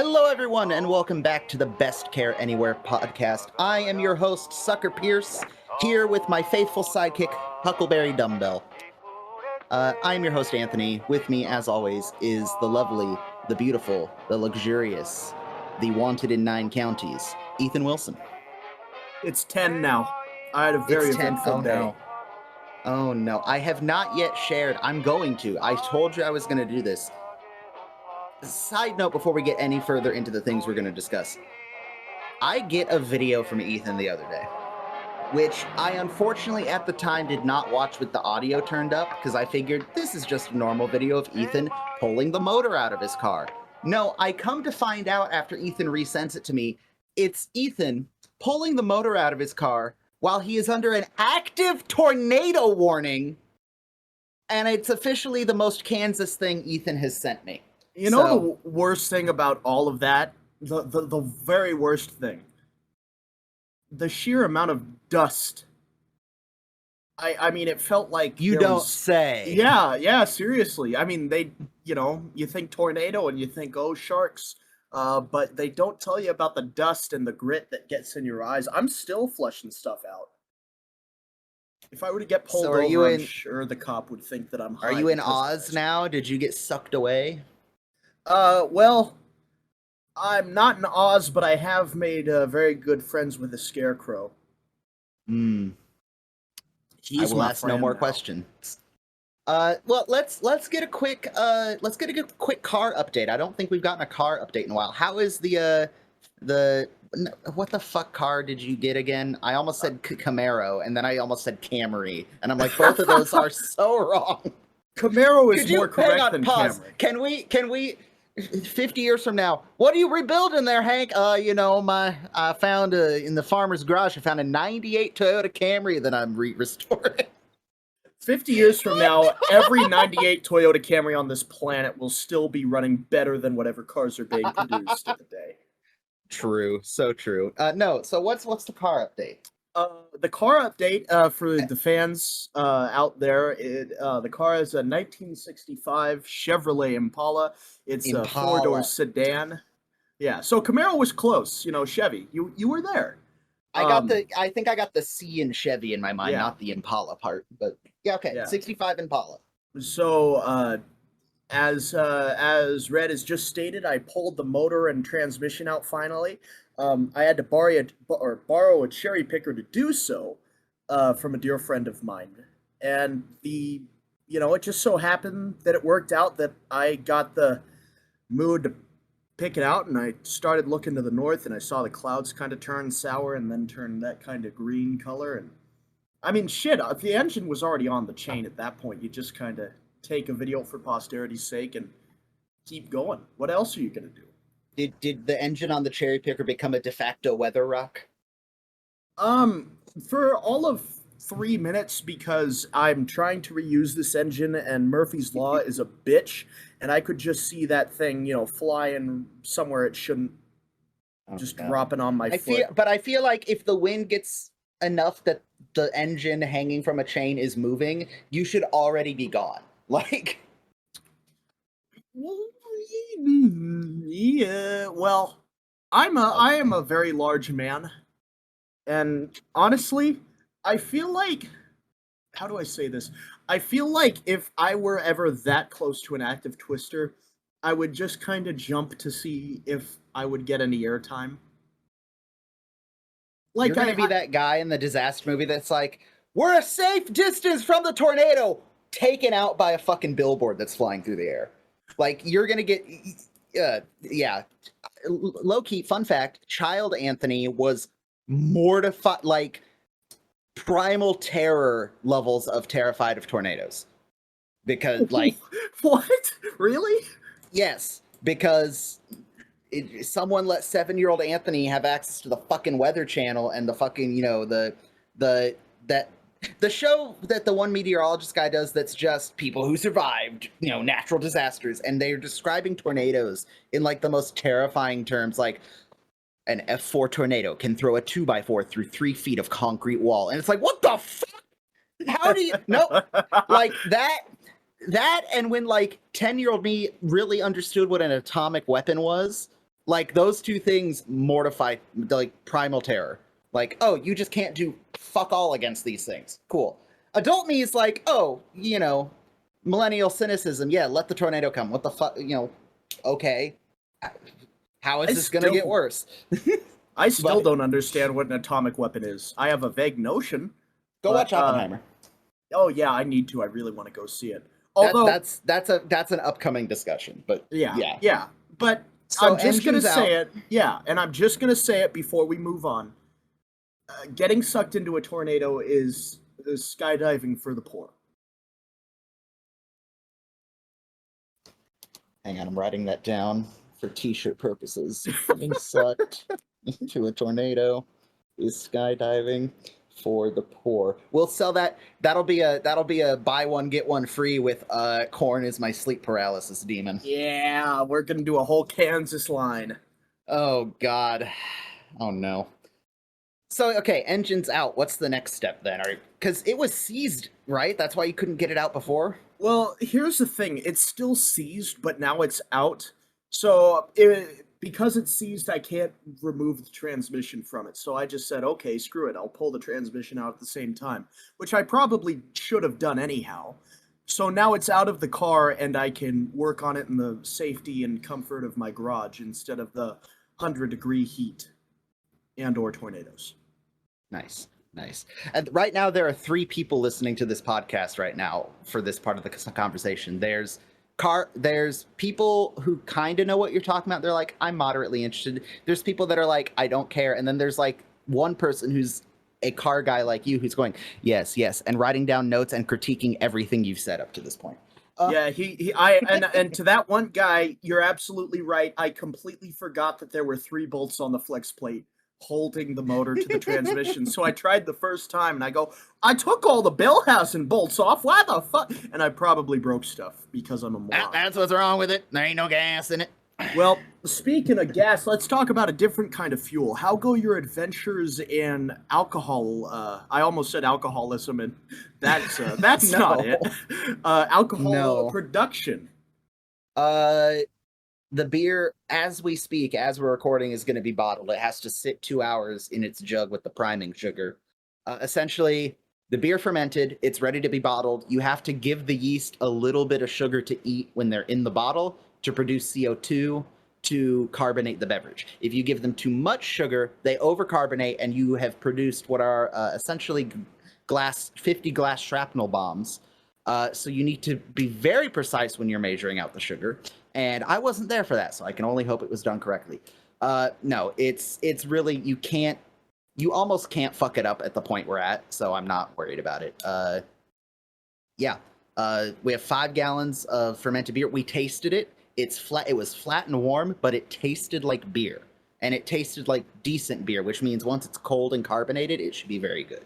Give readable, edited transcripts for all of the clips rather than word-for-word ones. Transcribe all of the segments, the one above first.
Hello, everyone, and welcome back to the Best Care Anywhere podcast. I am your host, Sucker Pierce, here with my faithful sidekick, Huckleberry Dumbbell. I am your host, Anthony. With me, as always, is the lovely, the beautiful, the luxurious, the wanted in 9 counties, Ethan Wilson. It's 10 now. I had a very eventful day. No. Oh no, I have not yet shared. I'm going to. I told you I was going to do this. Side note before we get any further into the things we're going to discuss. I get a video from Ethan the other day, which I unfortunately at the time did not watch with the audio turned up because I figured this is just a normal video of Ethan pulling the motor out of his car. No, I come to find out after Ethan resends it to me, it's Ethan pulling the motor out of his car while he is under an active tornado warning, and it's officially the most Kansas thing Ethan has sent me. You know the worst thing about all of that? The very worst thing. The sheer amount of dust. I mean, it felt like... You don't say. Yeah, seriously. I mean, you think tornado and you think, oh, sharks. But they don't tell you about the dust and the grit that gets in your eyes. I'm still flushing stuff out. If I were to get pulled over, I'm sure the cop would think that I'm high. Are you in Oz now? Did you get sucked away? Well, I'm not in Oz, but I have made very good friends with the Scarecrow. I will ask no more questions. Well, let's get a quick car update. I don't think we've gotten a car update in a while. How is the what the fuck car did you get again? I almost said Camaro, and then I almost said Camry, and I'm like, both of those are so wrong. Camaro is more correct than pause. Camry. Can we 50 years from now, what are you rebuilding there, Hank? I found in the farmer's garage, I found a 98 Toyota Camry that I'm restoring. 50 years from now, every 98 Toyota Camry on this planet will still be running better than whatever cars are being produced today. True, so true. So what's the car update? The car update for the fans out there, the car is a 1965 Chevrolet Impala. It's a 4-door sedan. Yeah, so Camaro was close, Chevy. You were there. I think I got the C in Chevy in my mind, not the Impala part. But yeah, okay, yeah. 65 Impala. So as Red has just stated, I pulled the motor and transmission out finally. I had to borrow a cherry picker to do so from a dear friend of mine. And it just so happened that it worked out that I got the mood to pick it out, and I started looking to the north, and I saw the clouds kind of turn sour and then turn that kind of green color. And I mean, shit, the engine was already on the chain at that point. You just kind of take a video for posterity's sake and keep going. What else are you going to do? Did the engine on the cherry picker become a de facto weather rock? For all of 3 minutes, because I'm trying to reuse this engine and Murphy's Law is a bitch, and I could just see that thing, flying somewhere it shouldn't, dropping on my foot. But I feel like if the wind gets enough that the engine hanging from a chain is moving, you should already be gone. Like... Yeah, well, I am a very large man, and honestly, I feel like, how do I say this? I feel like if I were ever that close to an active twister, I would just kind of jump to see if I would get any airtime. Like, you're gonna be that guy in the disaster movie that's like, we're a safe distance from the tornado, taken out by a fucking billboard that's flying through the air. Like, you're gonna get... low-key, fun fact, child Anthony was mortified, like, primal terror levels of terrified of tornadoes. Because, like... What? Really? Yes, because someone let 7-year-old Anthony have access to the fucking Weather Channel and the fucking, the show that the one meteorologist guy does that's just people who survived, natural disasters, and they're describing tornadoes in, like, the most terrifying terms, like, an F4 tornado can throw a 2x4 through 3 feet of concrete wall. And it's like, what the fuck? How do you... No, like, that, and when, like, 10-year-old me really understood what an atomic weapon was, Like those two things mortify like primal terror. Like, oh, you just can't do fuck all against these things. Cool. Adult me is like, oh, millennial cynicism. Yeah, let the tornado come. What the fuck, okay. How is this gonna get worse? I still don't understand what an atomic weapon is. I have a vague notion. Go watch Oppenheimer. Oh yeah, I need to. I really want to go see it. Although that's an upcoming discussion, but yeah. But so I'm just gonna say it. Yeah, and I'm just gonna say it before we move on. Getting sucked into a tornado is skydiving for the poor. Hang on, I'm writing that down for T-shirt purposes. Getting sucked into a tornado is skydiving for the poor. We'll sell that. That'll be a buy one get one free with corn is my sleep paralysis demon. Yeah, we're gonna do a whole Kansas line. Oh God. Oh no. So okay, engine's out. What's the next step then? Because it was seized, right? That's why you couldn't get it out before. Well, here's the thing. It's still seized, but now it's out. So because it's seized, I can't remove the transmission from it. So I just said, okay, screw it. I'll pull the transmission out at the same time, which I probably should have done anyhow. So now it's out of the car, and I can work on it in the safety and comfort of my garage instead of the 100-degree heat and/or tornadoes. Nice. And right now, there are 3 people listening to this podcast right now for this part of the conversation. There's people who kind of know what you're talking about. They're like, I'm moderately interested. There's people that are like, I don't care. And then there's like one person who's a car guy like you who's going, yes, and writing down notes and critiquing everything you've said up to this point. Yeah, and to that one guy, you're absolutely right. I completely forgot that there were 3 bolts on the flex plate holding the motor to the transmission. So I tried the first time, and I go, I took all the Bellhausen bolts off. Why the fuck? And I probably broke stuff because I'm a moron. That's what's wrong with it. There ain't no gas in it. Well, speaking of gas, let's talk about a different kind of fuel. How go your adventures in alcohol? I almost said alcoholism, and that's No. not it. Alcohol No. production. The beer, as we speak, as we're recording, is going to be bottled. It has to sit 2 hours in its jug with the priming sugar. Essentially, the beer fermented, it's ready to be bottled. You have to give the yeast a little bit of sugar to eat when they're in the bottle to produce CO2 to carbonate the beverage. If you give them too much sugar, they overcarbonate, and you have produced what are essentially 50 glass shrapnel bombs. So you need to be very precise when you're measuring out the sugar. And I wasn't there for that, so I can only hope it was done correctly. No, it's really, you almost can't fuck it up at the point we're at, so I'm not worried about it. We have 5 gallons of fermented beer. We tasted it. It was flat and warm, but it tasted like beer. And it tasted like decent beer, which means once it's cold and carbonated, it should be very good.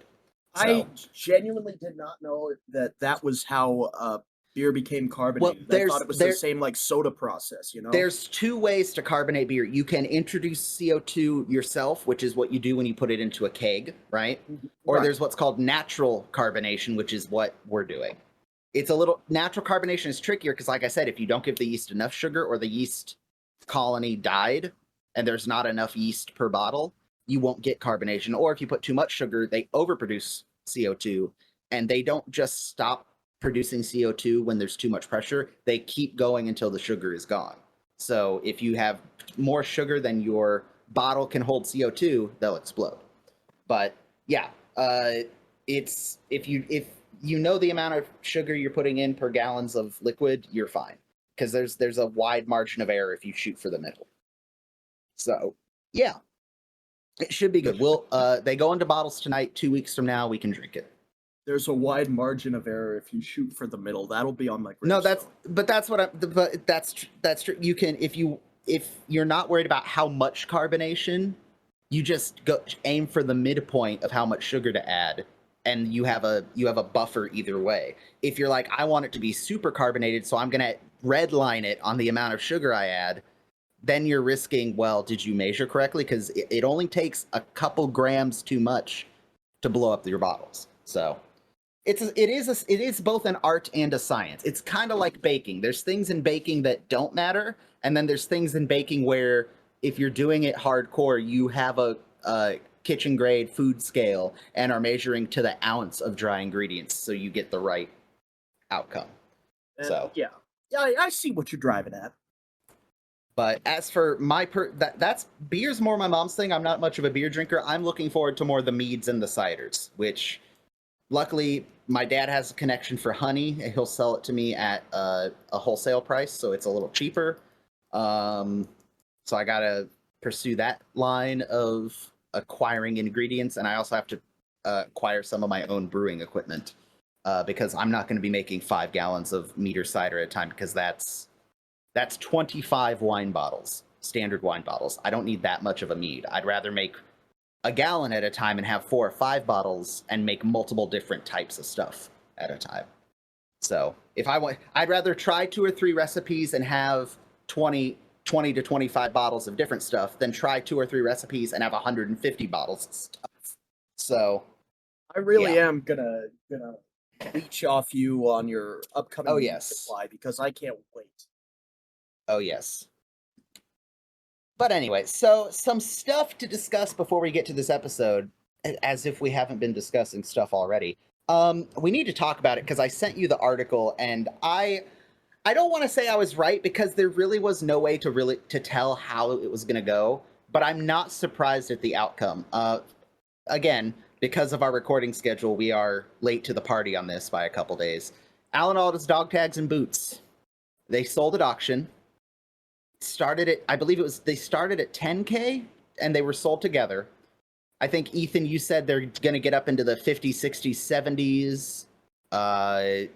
So, I genuinely did not know that was how beer became carbonated. Well, I thought it was the same like soda process, There's 2 ways to carbonate beer. You can introduce CO2 yourself, which is what you do when you put it into a keg, right? Or there's what's called natural carbonation, which is what we're doing. Natural carbonation is trickier because, like I said, if you don't give the yeast enough sugar or the yeast colony died and there's not enough yeast per bottle, you won't get carbonation. Or if you put too much sugar, they overproduce CO2, and they don't just stop producing CO2 when there's too much pressure. They keep going until the sugar is gone. So if you have more sugar than your bottle can hold CO2, they'll explode. But yeah, if you know the amount of sugar you're putting in per gallons of liquid, you're fine, because there's a wide margin of error if you shoot for the middle. So yeah, it should be good. They go into bottles tonight. 2 weeks from now, we can drink it. There's a wide margin of error if you shoot for the middle. That'll be on my gravestone. No, that's true. You can, if you're not worried about how much carbonation, you just aim for the midpoint of how much sugar to add, and you have a buffer either way. If you're like, I want it to be super carbonated, so I'm gonna redline it on the amount of sugar I add, then you're risking, well, did you measure correctly? Because it only takes a couple grams too much to blow up your bottles. So it is both an art and a science. It's kind of like baking. There's things in baking that don't matter, and then there's things in baking where if you're doing it hardcore, you have a kitchen grade food scale and are measuring to the ounce of dry ingredients, so you get the right outcome. And So, yeah, I see what you're driving at. but as for that's beer's more my mom's thing. I'm not much of a beer drinker. I'm looking forward to more the meads and the ciders, which luckily my dad has a connection for honey, and he'll sell it to me at a wholesale price, so it's a little cheaper. So I gotta pursue that line of acquiring ingredients, and I also have to acquire some of my own brewing equipment because I'm not going to be making 5 gallons of meter cider at a time, because that's 25 wine bottles, standard wine bottles. I don't need that much of a mead. I'd rather make a gallon at a time and have 4 or 5 bottles and make multiple different types of stuff at a time. So if I want, I'd rather try 2 or 3 recipes and have 20 to 25 bottles of different stuff than try 2 or 3 recipes and have 150 bottles of stuff. So I really am gonna leech off you on your upcoming supply, because I can't wait. Oh yes. But anyway, so some stuff to discuss before we get to this episode, as if we haven't been discussing stuff already. We need to talk about it because I sent you the article, and I don't want to say I was right, because there really was no way to tell how it was going to go, but I'm not surprised at the outcome. Again, because of our recording schedule, we are late to the party on this by a couple days. Alan Alda's dog tags and boots. They sold at auction. They started at 10K and they were sold together. I think, Ethan, you said they're going to get up into the 50s, 60s, 70s.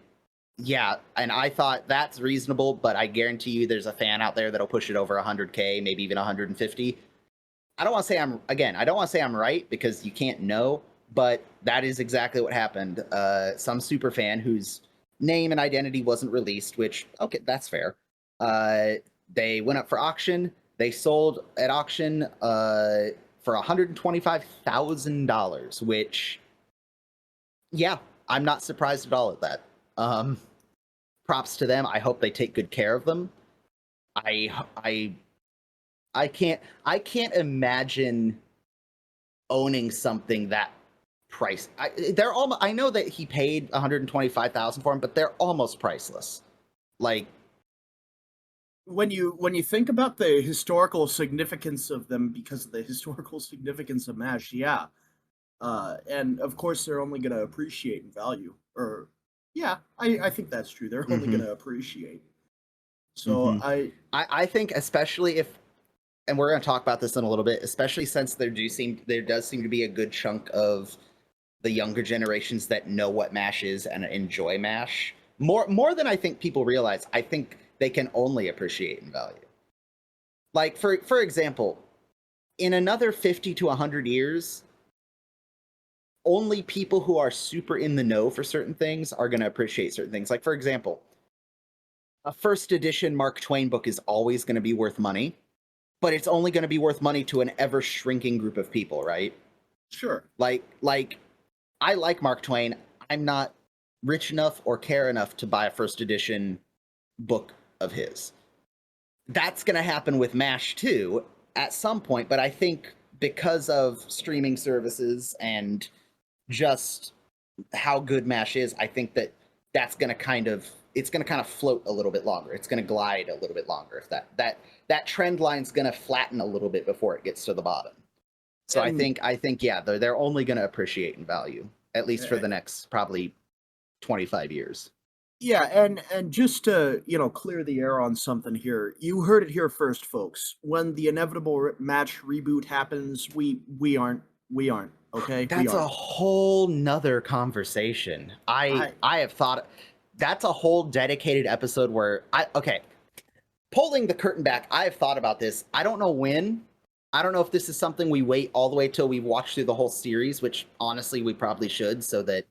Yeah, and I thought that's reasonable, but I guarantee you there's a fan out there that'll push it over 100K, maybe even 150. I don't want to say I'm right, because you can't know, but that is exactly what happened. Some super fan whose name and identity wasn't released, which, okay, that's fair. They went up for auction. They sold at auction for $125,000, which, yeah, I'm not surprised at all at that. Props to them. I hope they take good care of them. I can't imagine owning something that price. I know that he paid $125,000 for them, but they're almost priceless. Like, when you think about the historical significance of them, because of the historical significance of MASH, yeah. And of course they're only going to appreciate in value. Or yeah, I think that's true. They're only going to appreciate. So I think, especially if, and we're going to talk about this in a little bit, especially since there does seem to be a good chunk of the younger generations that know what MASH is and enjoy MASH more than I think people realize. I think they can only appreciate in value. Like, for example, in another 50 to 100 years, only people who are super in the know for certain things are going to appreciate certain things. Like, for example, a first edition Mark Twain book is always going to be worth money, but it's only going to be worth money to an ever shrinking group of people, right? Sure. Like I like Mark Twain. I'm not rich enough or care enough to buy a first edition book of his. That's going to happen with MASH too at some point, but I think because of streaming services and just how good MASH is, I think that's going to kind of float a little bit longer. It's going to glide a little bit longer. If that trend line's going to flatten a little bit before it gets to the bottom. So I think yeah, they're only going to appreciate in value, at least for the next probably 25 years. Yeah, and just to, clear the air on something here. You heard it here first, folks. When the inevitable MASH reboot happens, we aren't, okay? That's a whole nother conversation. I have thought that's a whole dedicated episode where pulling the curtain back, I have thought about this. I don't know when. I don't know if this is something we wait all the way till we watch through the whole series, which honestly we probably should, so that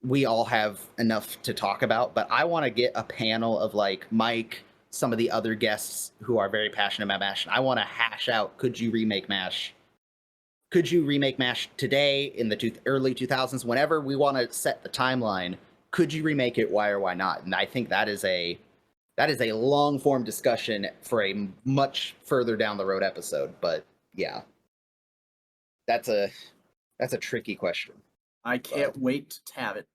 we all have enough to talk about. But I want to get a panel of like Mike, some of the other guests who are very passionate about MASH. And I want to hash out, could you remake MASH? Could you remake MASH today in the early 2000s? Whenever we want to set the timeline, could you remake it? Why or why not? And I think that is that is a long form discussion for a much further down the road episode. But yeah, that's a tricky question. I can't wait to have it.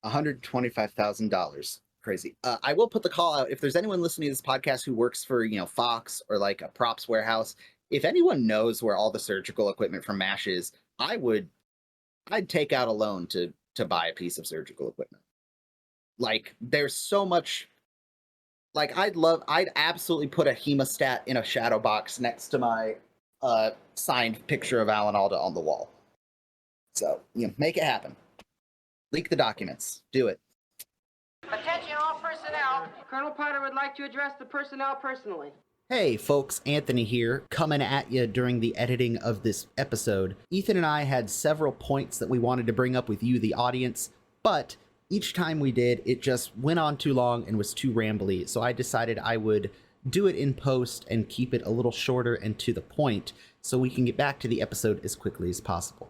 $125,000. Crazy. I will put the call out if there's anyone listening to this podcast who works for, Fox or like a props warehouse. If anyone knows where all the surgical equipment from MASH is, I'd take out a loan to buy a piece of surgical equipment. Like, there's so much. Like, I'd absolutely put a hemostat in a shadow box next to my signed picture of Alan Alda on the wall. So, make it happen. Leak the documents. Do it. Attention all personnel. Colonel Potter would like to address the personnel personally. Hey folks, Anthony here, coming at you during the editing of this episode. Ethan and I had several points that we wanted to bring up with you, the audience, but each time we did, it just went on too long and was too rambly, so I decided I would do it in post and keep it a little shorter and to the point so we can get back to the episode as quickly as possible.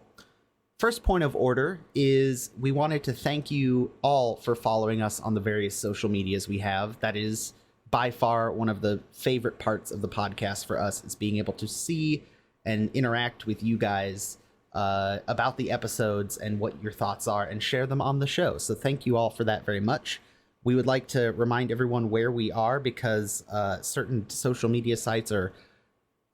First point of order is we wanted to thank you all for following us on the various social medias we have. That is by far one of the favorite parts of the podcast for us, is being able to see and interact with you guys about the episodes and what your thoughts are and share them on the show. So thank you all for that very much. We would like to remind everyone where we are because certain social media sites are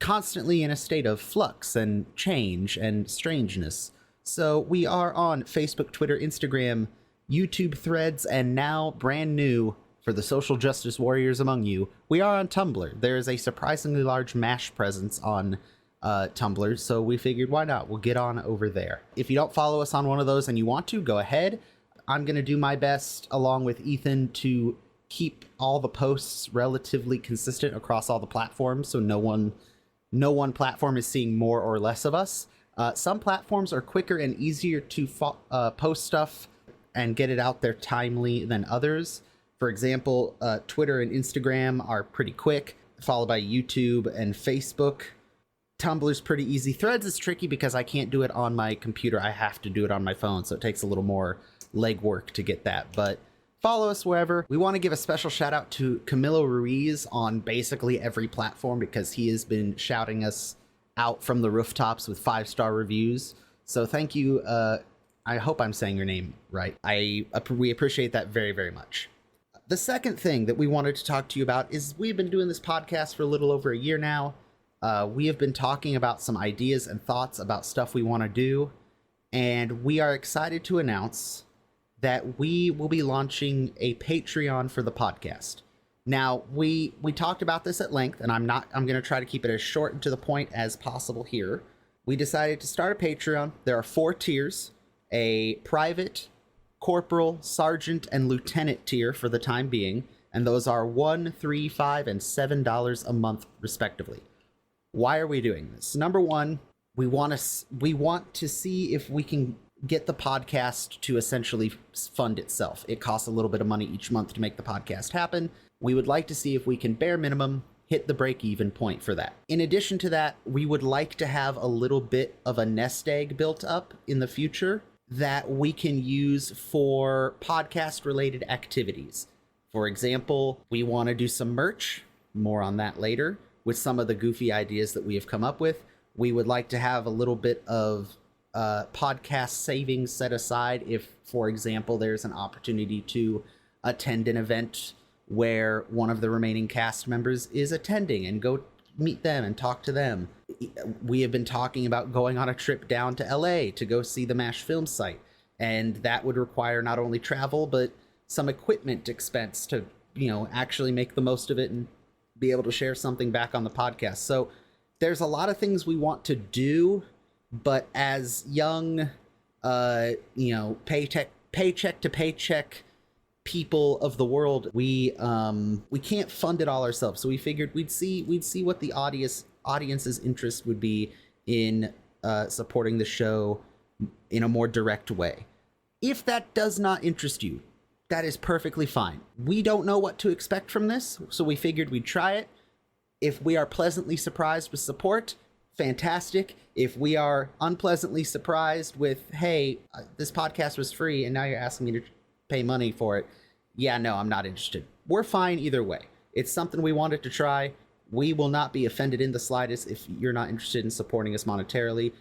constantly in a state of flux and change and strangeness. So we are on Facebook, Twitter, Instagram, YouTube Threads, and now brand new for the social justice warriors among you, we are on Tumblr. There is a surprisingly large MASH presence on Tumblr, so we figured why not? We'll get on over there. If you don't follow us on one of those and you want to, go ahead. I'm going to do my best, along with Ethan, to keep all the posts relatively consistent across all the platforms, so no one platform is seeing more or less of us. Some platforms are quicker and easier to post stuff and get it out there timely than others. For example, Twitter and Instagram are pretty quick, followed by YouTube and Facebook. Tumblr's pretty easy. Threads is tricky because I can't do it on my computer. I have to do it on my phone, so it takes a little more legwork to get that. But follow us wherever. We want to give a special shout out to Camilo Ruiz on basically every platform because he has been shouting us out from the rooftops with 5-star reviews. So thank you. I hope I'm saying your name right. We appreciate that very, very much. The second thing that we wanted to talk to you about is we've been doing this podcast for a little over a year now. We have been talking about some ideas and thoughts about stuff we want to do, and we are excited to announce that we will be launching a Patreon for the podcast. Now, we talked about this at length, and I'm going to try to keep it as short and to the point as possible here. We decided to start a Patreon. There are 4 tiers: a private, corporal, sergeant, and lieutenant tier for the time being, and those are $1, $3, $5, and $7 a month, respectively. Why are we doing this? Number one, we want to see if we can get the podcast to essentially fund itself. It costs a little bit of money each month to make the podcast happen. We would like to see if we can bare minimum hit the break-even point for that. In addition to that, we would like to have a little bit of a nest egg built up in the future that we can use for podcast-related activities. For example, we want to do some merch, more on that later, with some of the goofy ideas that we have come up with. We would like to have a little bit of podcast savings set aside if, for example, there's an opportunity to attend an event where one of the remaining cast members is attending, and go meet them and talk to them. We have been talking about going on a trip down to LA to go see the MASH film site, and that would require not only travel but some equipment expense to actually make the most of it and be able to share something back on the podcast. So there's a lot of things we want to do, but as young paycheck to paycheck people of the world, we can't fund it all ourselves. So we figured we'd see what the audience's interest would be in supporting the show in a more direct way. If that does not interest you, that is perfectly fine. We don't know what to expect from this, so we figured we'd try it. If we are pleasantly surprised with support, fantastic. If we are unpleasantly surprised with, hey, this podcast was free and now you're asking me to pay money for it, yeah, no, I'm not interested. We're fine either way. It's something we wanted to try. We will not be offended in the slightest if you're not interested in supporting us monetarily.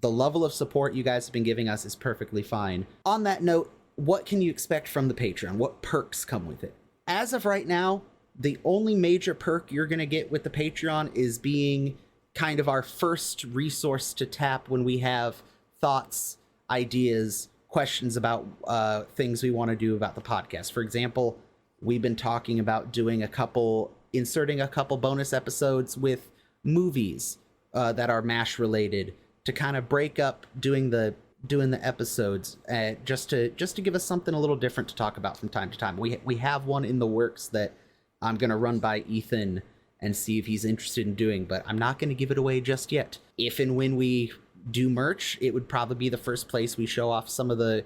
The level of support you guys have been giving us is perfectly fine. On that note, what can you expect from the Patreon? What perks come with it? As of right now, the only major perk you're going to get with the Patreon is being kind of our first resource to tap when we have thoughts, ideas, questions about things we want to do about the podcast. For example, we've been talking about inserting a couple bonus episodes with movies that are MASH related to kind of break up doing the episodes, just to give us something a little different to talk about from time to time. We have one in the works that I'm gonna run by Ethan and see if he's interested in doing, but I'm not gonna give it away just yet. If and when we do merch, it would probably be the first place we show off some of the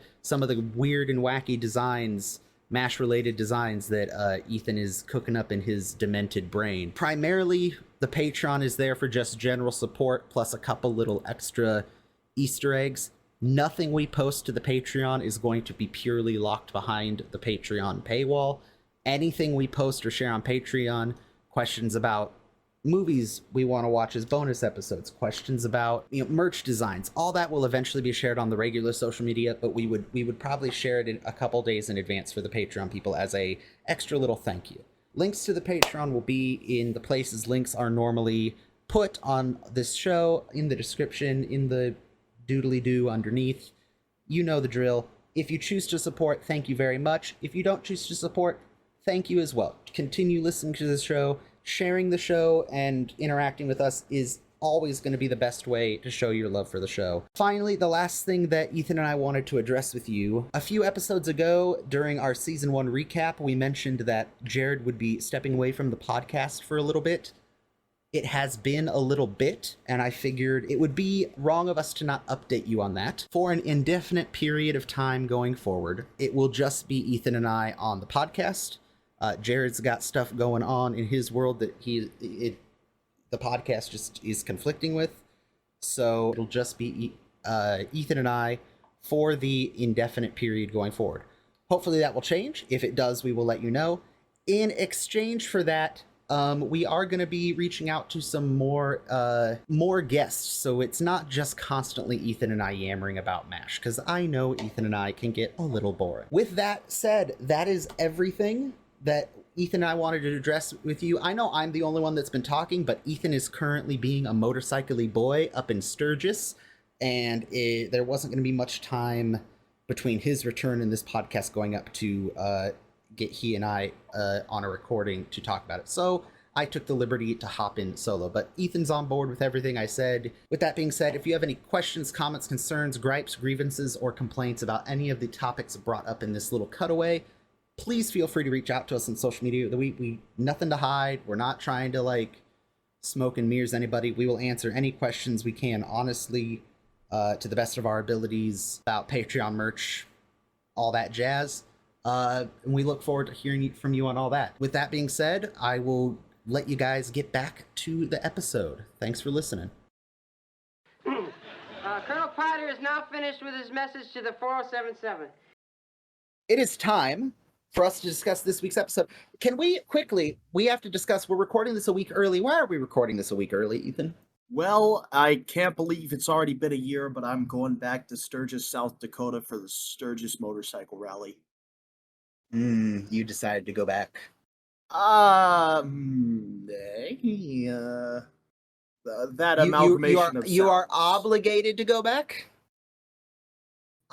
weird and wacky designs, MASH related designs that Ethan is cooking up in his demented brain. Primarily, the Patreon is there for just general support plus a couple little extra Easter eggs. Nothing we post to the Patreon is going to be purely locked behind the Patreon paywall. Anything we post or share on Patreon, questions about movies we want to watch as bonus episodes, questions about merch designs, all that will eventually be shared on the regular social media, but we would probably share it in a couple days in advance for the Patreon people as a extra little thank you. Links to the Patreon will be in the places links are normally put on this show, in the description, in the doodly-doo underneath. You know the drill. If you choose to support, thank you very much. If you don't choose to support, thank you as well. Continue listening to the show. Sharing the show and interacting with us is always going to be the best way to show your love for the show. Finally, the last thing that Ethan and I wanted to address with you. A few episodes ago, during our Season 1 recap, we mentioned that Jared would be stepping away from the podcast for a little bit. It has been a little bit, and I figured it would be wrong of us to not update you on that. For an indefinite period of time going forward, it will just be Ethan and I on the podcast. Jared's got stuff going on in his world that the podcast just is conflicting with. So it'll just be Ethan and I for the indefinite period going forward. Hopefully that will change. If it does, we will let you know. In exchange for that, we are going to be reaching out to some more guests. So it's not just constantly Ethan and I yammering about MASH, because I know Ethan and I can get a little boring. With that said, that is everything that Ethan and I wanted to address with you. I know I'm the only one that's been talking, but Ethan is currently being a motorcycle-y boy up in Sturgis, and there wasn't going to be much time between his return and this podcast going up to get he and I on a recording to talk about it. So I took the liberty to hop in solo, but Ethan's on board with everything I said. With that being said, if you have any questions, comments, concerns, gripes, grievances, or complaints about any of the topics brought up in this little cutaway, please feel free to reach out to us on social media. We nothing to hide. We're not trying to smoke and mirrors anybody. We will answer any questions we can honestly, to the best of our abilities, about Patreon merch, all that jazz. And we look forward to hearing from you on all that. With that being said, I will let you guys get back to the episode. Thanks for listening. Colonel Potter is now finished with his message to the 4077. It is time for us to discuss this week's episode. Can we have to discuss, we're recording this a week early. Why are we recording this a week early, Ethan? Well, I can't believe it's already been a year, but I'm going back to Sturgis, South Dakota for the Sturgis Motorcycle Rally. You decided to go back. That amalgamation of you are sounds. obligated to go back?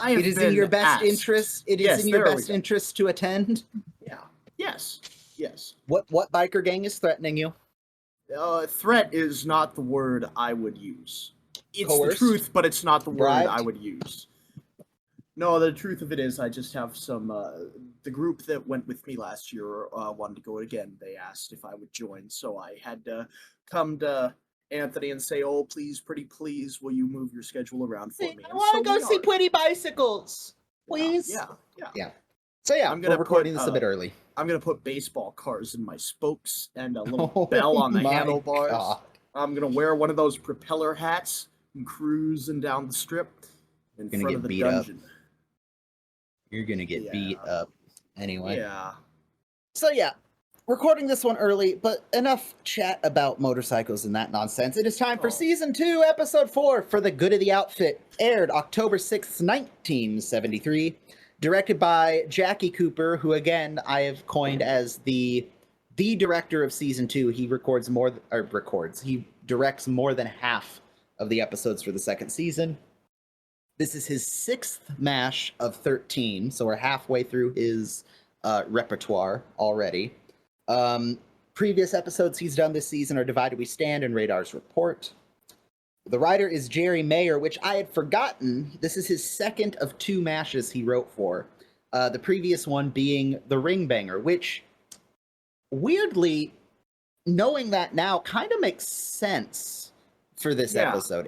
It is in your best interest. It is in your best interest to attend. Yeah. Yes. What biker gang is threatening you? Threat is not the word I would use. It's Coerced? the truth, but it's not the word Bribed? I would use. No, the truth of it is, I just have some. The group that went with me last year wanted to go again. They asked if I would join, so I had to come to Anthony and say, "Oh, please, pretty please, will you move your schedule around for me?" I want to go see pretty bicycles, please. Yeah. So yeah, I'm gonna we're recording put, this a bit early. I'm gonna put baseball cars in my spokes and a little bell on the handlebars. God. I'm gonna wear one of those propeller hats and cruising down the strip in front of the dungeon. You're gonna get beat up. Anyway. Yeah. So yeah, recording this one early, but enough chat about motorcycles and that nonsense. It is time for Oh. Season 2, Episode 4, For the Good of the Outfit, aired October 6th, 1973, directed by Jackie Cooper, who again I have coined as the director of Season 2. He he directs more than half of the episodes for the second season. This is his 6th MASH of 13, so we're halfway through his repertoire already. Previous episodes he's done this season are Divided We Stand and Radar's Report. The writer is Jerry Meyer, which I had forgotten. This is his second of 2 MASHes he wrote for. The previous one being The Ring Banger, which, weirdly, knowing that now kind of makes sense for this episode.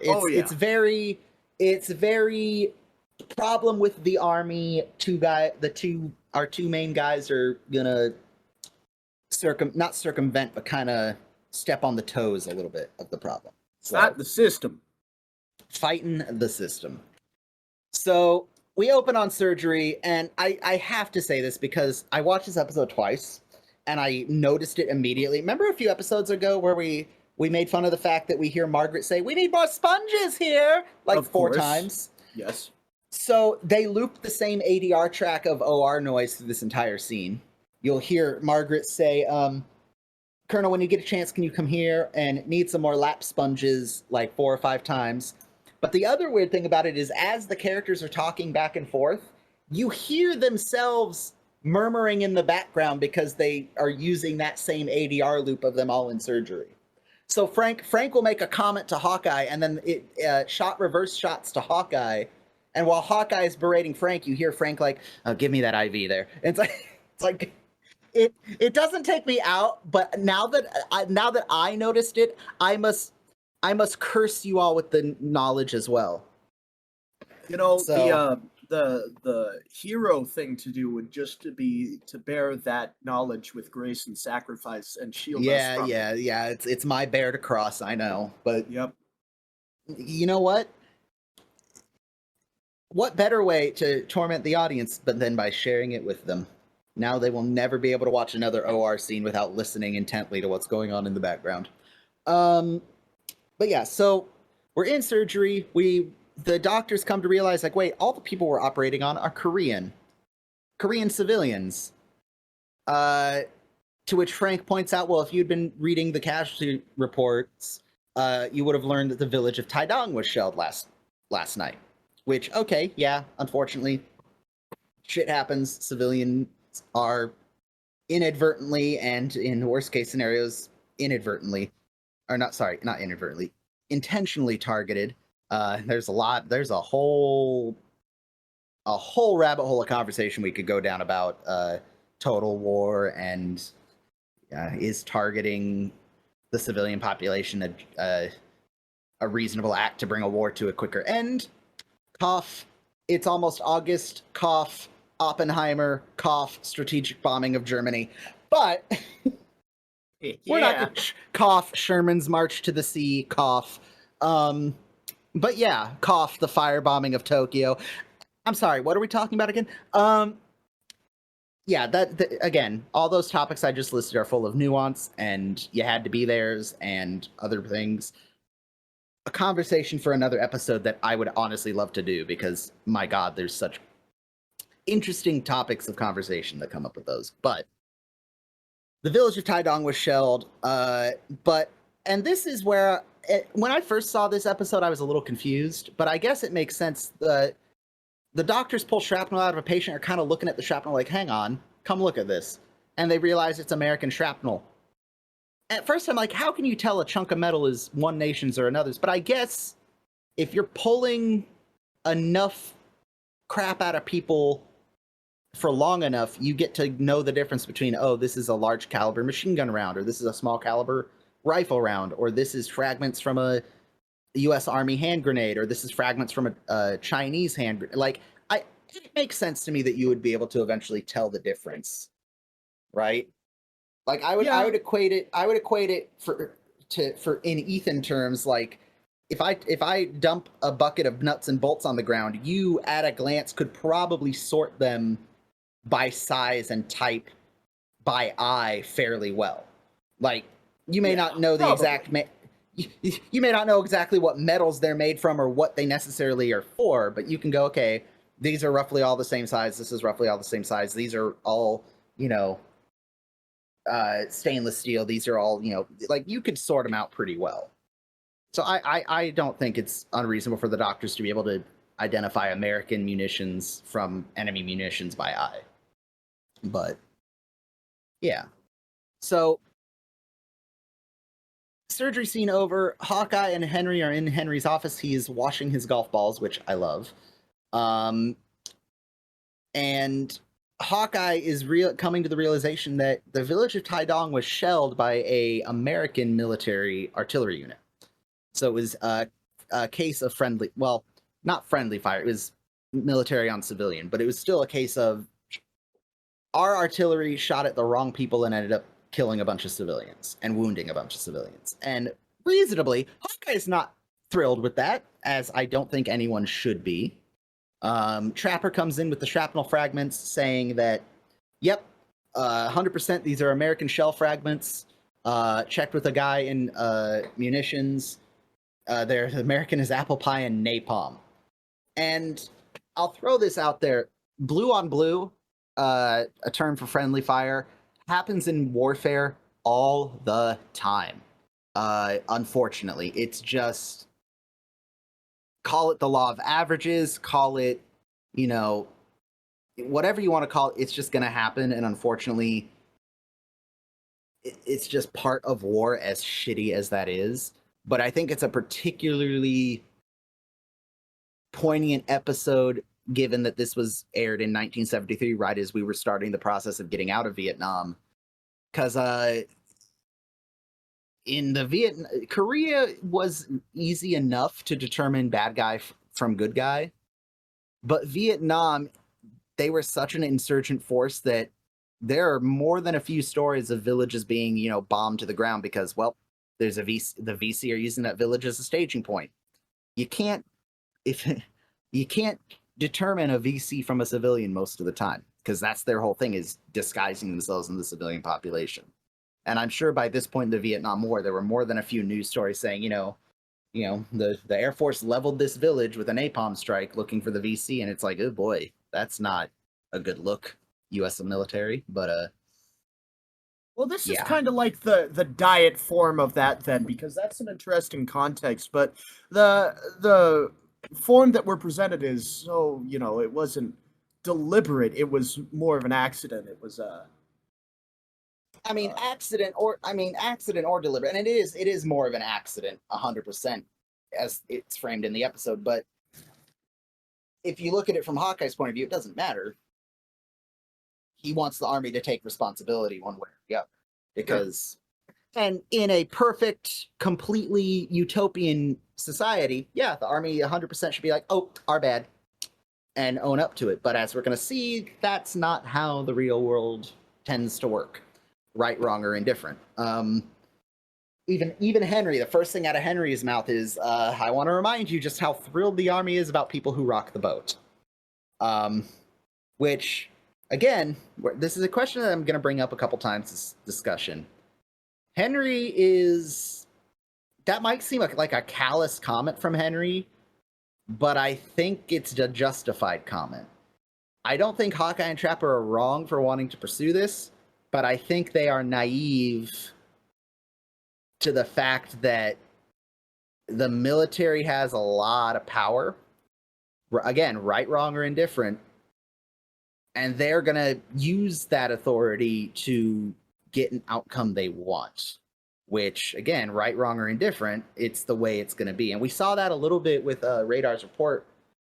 It's very problem with the army. Our two main guys are gonna not circumvent, but kind of step on the toes a little bit of the problem. It's not the system. Fighting the system. So we open on surgery, and I have to say this because I watched this episode twice, and I noticed it immediately. Remember a few episodes ago where we made fun of the fact that we hear Margaret say, "We need more sponges here," like 4 times? Yes. So they looped the same ADR track of OR noise through this entire scene. You'll hear Margaret say, "Colonel, when you get a chance, can you come here and need some more lap sponges," like 4 or 5 times. But the other weird thing about it is as the characters are talking back and forth, you hear themselves murmuring in the background because they are using that same ADR loop of them all in surgery. So Frank will make a comment to Hawkeye, and then it reverse shots to Hawkeye. And while Hawkeye is berating Frank, you hear Frank like, "Oh, give me that IV there." And it's like it doesn't take me out, but now that I noticed it, I must curse you all with the knowledge as well. You know, so, the hero thing to do would just be to bear that knowledge with grace and sacrifice and shield us from it. Yeah. It's my bear to cross, I know, but yep. You know what? What better way to torment the audience but than by sharing it with them? Now they will never be able to watch another OR scene without listening intently to what's going on in the background. But yeah, so we're in surgery. The doctors come to realize, like, wait, all the people we're operating on are Korean civilians. To which Frank points out, well, if you'd been reading the casualty reports, you would have learned that the village of Tae-Dong was shelled last night. Which, okay, yeah, unfortunately, shit happens. Civilians are inadvertently, and in worst case scenarios, intentionally targeted. There's a whole rabbit hole of conversation we could go down about total war and is targeting the civilian population a reasonable act to bring a war to a quicker end. Cough, it's almost August. Cough, Oppenheimer. Cough, strategic bombing of Germany. But we're not going to cough Sherman's march to the sea. Cough. But yeah, cough, the firebombing of Tokyo. I'm sorry, what are we talking about again? Yeah, again, all those topics I just listed are full of nuance, and you had to be theirs and other things. A conversation for another episode that I would honestly love to do, because my God, there's such interesting topics of conversation that come up with those. But the village of Tae-Dong was shelled, and this is where when I first saw this episode, I was a little confused, but I guess it makes sense. The doctors pull shrapnel out of a patient are kind of looking at the shrapnel like, hang on, come look at this. And they realize it's American shrapnel. At first, I'm like, how can you tell a chunk of metal is one nation's or another's? But I guess if you're pulling enough crap out of people for long enough, you get to know the difference between, oh, this is a large caliber machine gun round, or this is a small caliber rifle round, or this is fragments from a U.S. Army hand grenade, or this is fragments from a Chinese hand grenade. Like, it makes sense to me that you would be able to eventually tell the difference, right? Like, I would equate it for in Ethan terms, like if I dump a bucket of nuts and bolts on the ground, you at a glance could probably sort them by size and type by eye fairly well. Like, you may not know the probably. exact you may not know exactly what metals they're made from or what they necessarily are for, but you can go, okay, these are roughly all the same size, this is roughly all the same size, these are all, you know, stainless steel, these are all, you know, like, you could sort them out pretty well. So I don't think it's unreasonable for the doctors to be able to identify American munitions from enemy munitions by eye. But yeah. So surgery scene over. Hawkeye and Henry are in Henry's office. He's washing his golf balls, which I love. And Hawkeye is coming to the realization that the village of Tae-Dong was shelled by a American military artillery unit. So it was a case of friendly, well, not friendly fire. It was military on civilian, but it was still a case of our artillery shot at the wrong people and ended up killing a bunch of civilians and wounding a bunch of civilians. And reasonably, Hawkeye's not thrilled with that, as I don't think anyone should be. Trapper comes in with the shrapnel fragments saying that, yep, 100% these are American shell fragments. Checked with a guy in munitions. They're American as apple pie and napalm. And I'll throw this out there. Blue on blue, a term for friendly fire, happens in warfare all the time. Unfortunately, it's just, call it the law of averages, call it, you know, whatever you want to call it, it's just going to happen. And unfortunately, it's just part of war, as shitty as that is. But I think it's a particularly poignant episode, given that this was aired in 1973, right as we were starting the process of getting out of Vietnam. Because in the Korea was easy enough to determine bad guy from good guy, but Vietnam, they were such an insurgent force that there are more than a few stories of villages being, you know, bombed to the ground because, well, there's the VC are using that village as a staging point. You can't determine a VC from a civilian most of the time, because that's their whole thing, is disguising themselves in the civilian population. And I'm sure by this point in the Vietnam War, there were more than a few news stories saying, the Air Force leveled this village with a napalm strike looking for the VC, and it's like, oh boy, that's not a good look, U.S. military. But well, this is kind of like the diet form of that then, because that's an interesting context. But the form that we're presented is so, it wasn't deliberate. It was more of an accident. It was accident or deliberate, and it is more of an accident, 100%, as it's framed in the episode. But if you look at it from Hawkeye's point of view, it doesn't matter. He wants the army to take responsibility one way or the other, because, and in a perfect, completely utopian society, the army 100% should be like, oh, our bad, and own up to it. But as we're going to see, that's not how the real world tends to work. Right, wrong, or indifferent. Even Henry, the first thing out of Henry's mouth is, I want to remind you just how thrilled the army is about people who rock the boat. Which, again, this is a question that I'm going to bring up a couple times this discussion. Henry is... That might seem like a callous comment from Henry, but I think it's a justified comment. I don't think Hawkeye and Trapper are wrong for wanting to pursue this, but I think they are naive to the fact that the military has a lot of power. Again, right, wrong, or indifferent. And they're going to use that authority to get an outcome they want. Which, again, right, wrong, or indifferent, it's the way it's going to be. And we saw that a little bit with Radar's report.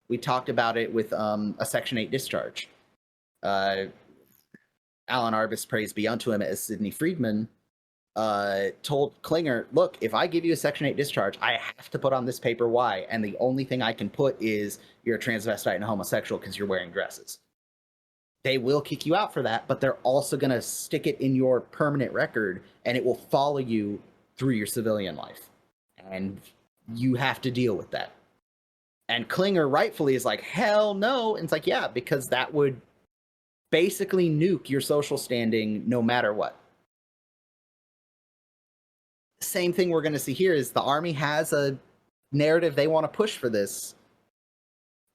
We talked about it with a Section 8 discharge. Alan Arbus, praise be unto him, as Sidney Friedman told Klinger, look, if I give you a Section 8 discharge, I have to put on this paper why, and the only thing I can put is you're a transvestite and a homosexual because you're wearing dresses. They will kick you out for that, but they're also going to stick it in your permanent record, and it will follow you through your civilian life. And you have to deal with that. And Klinger rightfully is like, hell no. And it's like, yeah, because that would basically nuke your social standing no matter what. Same thing we're going to see here is the Army has a narrative they want to push for this.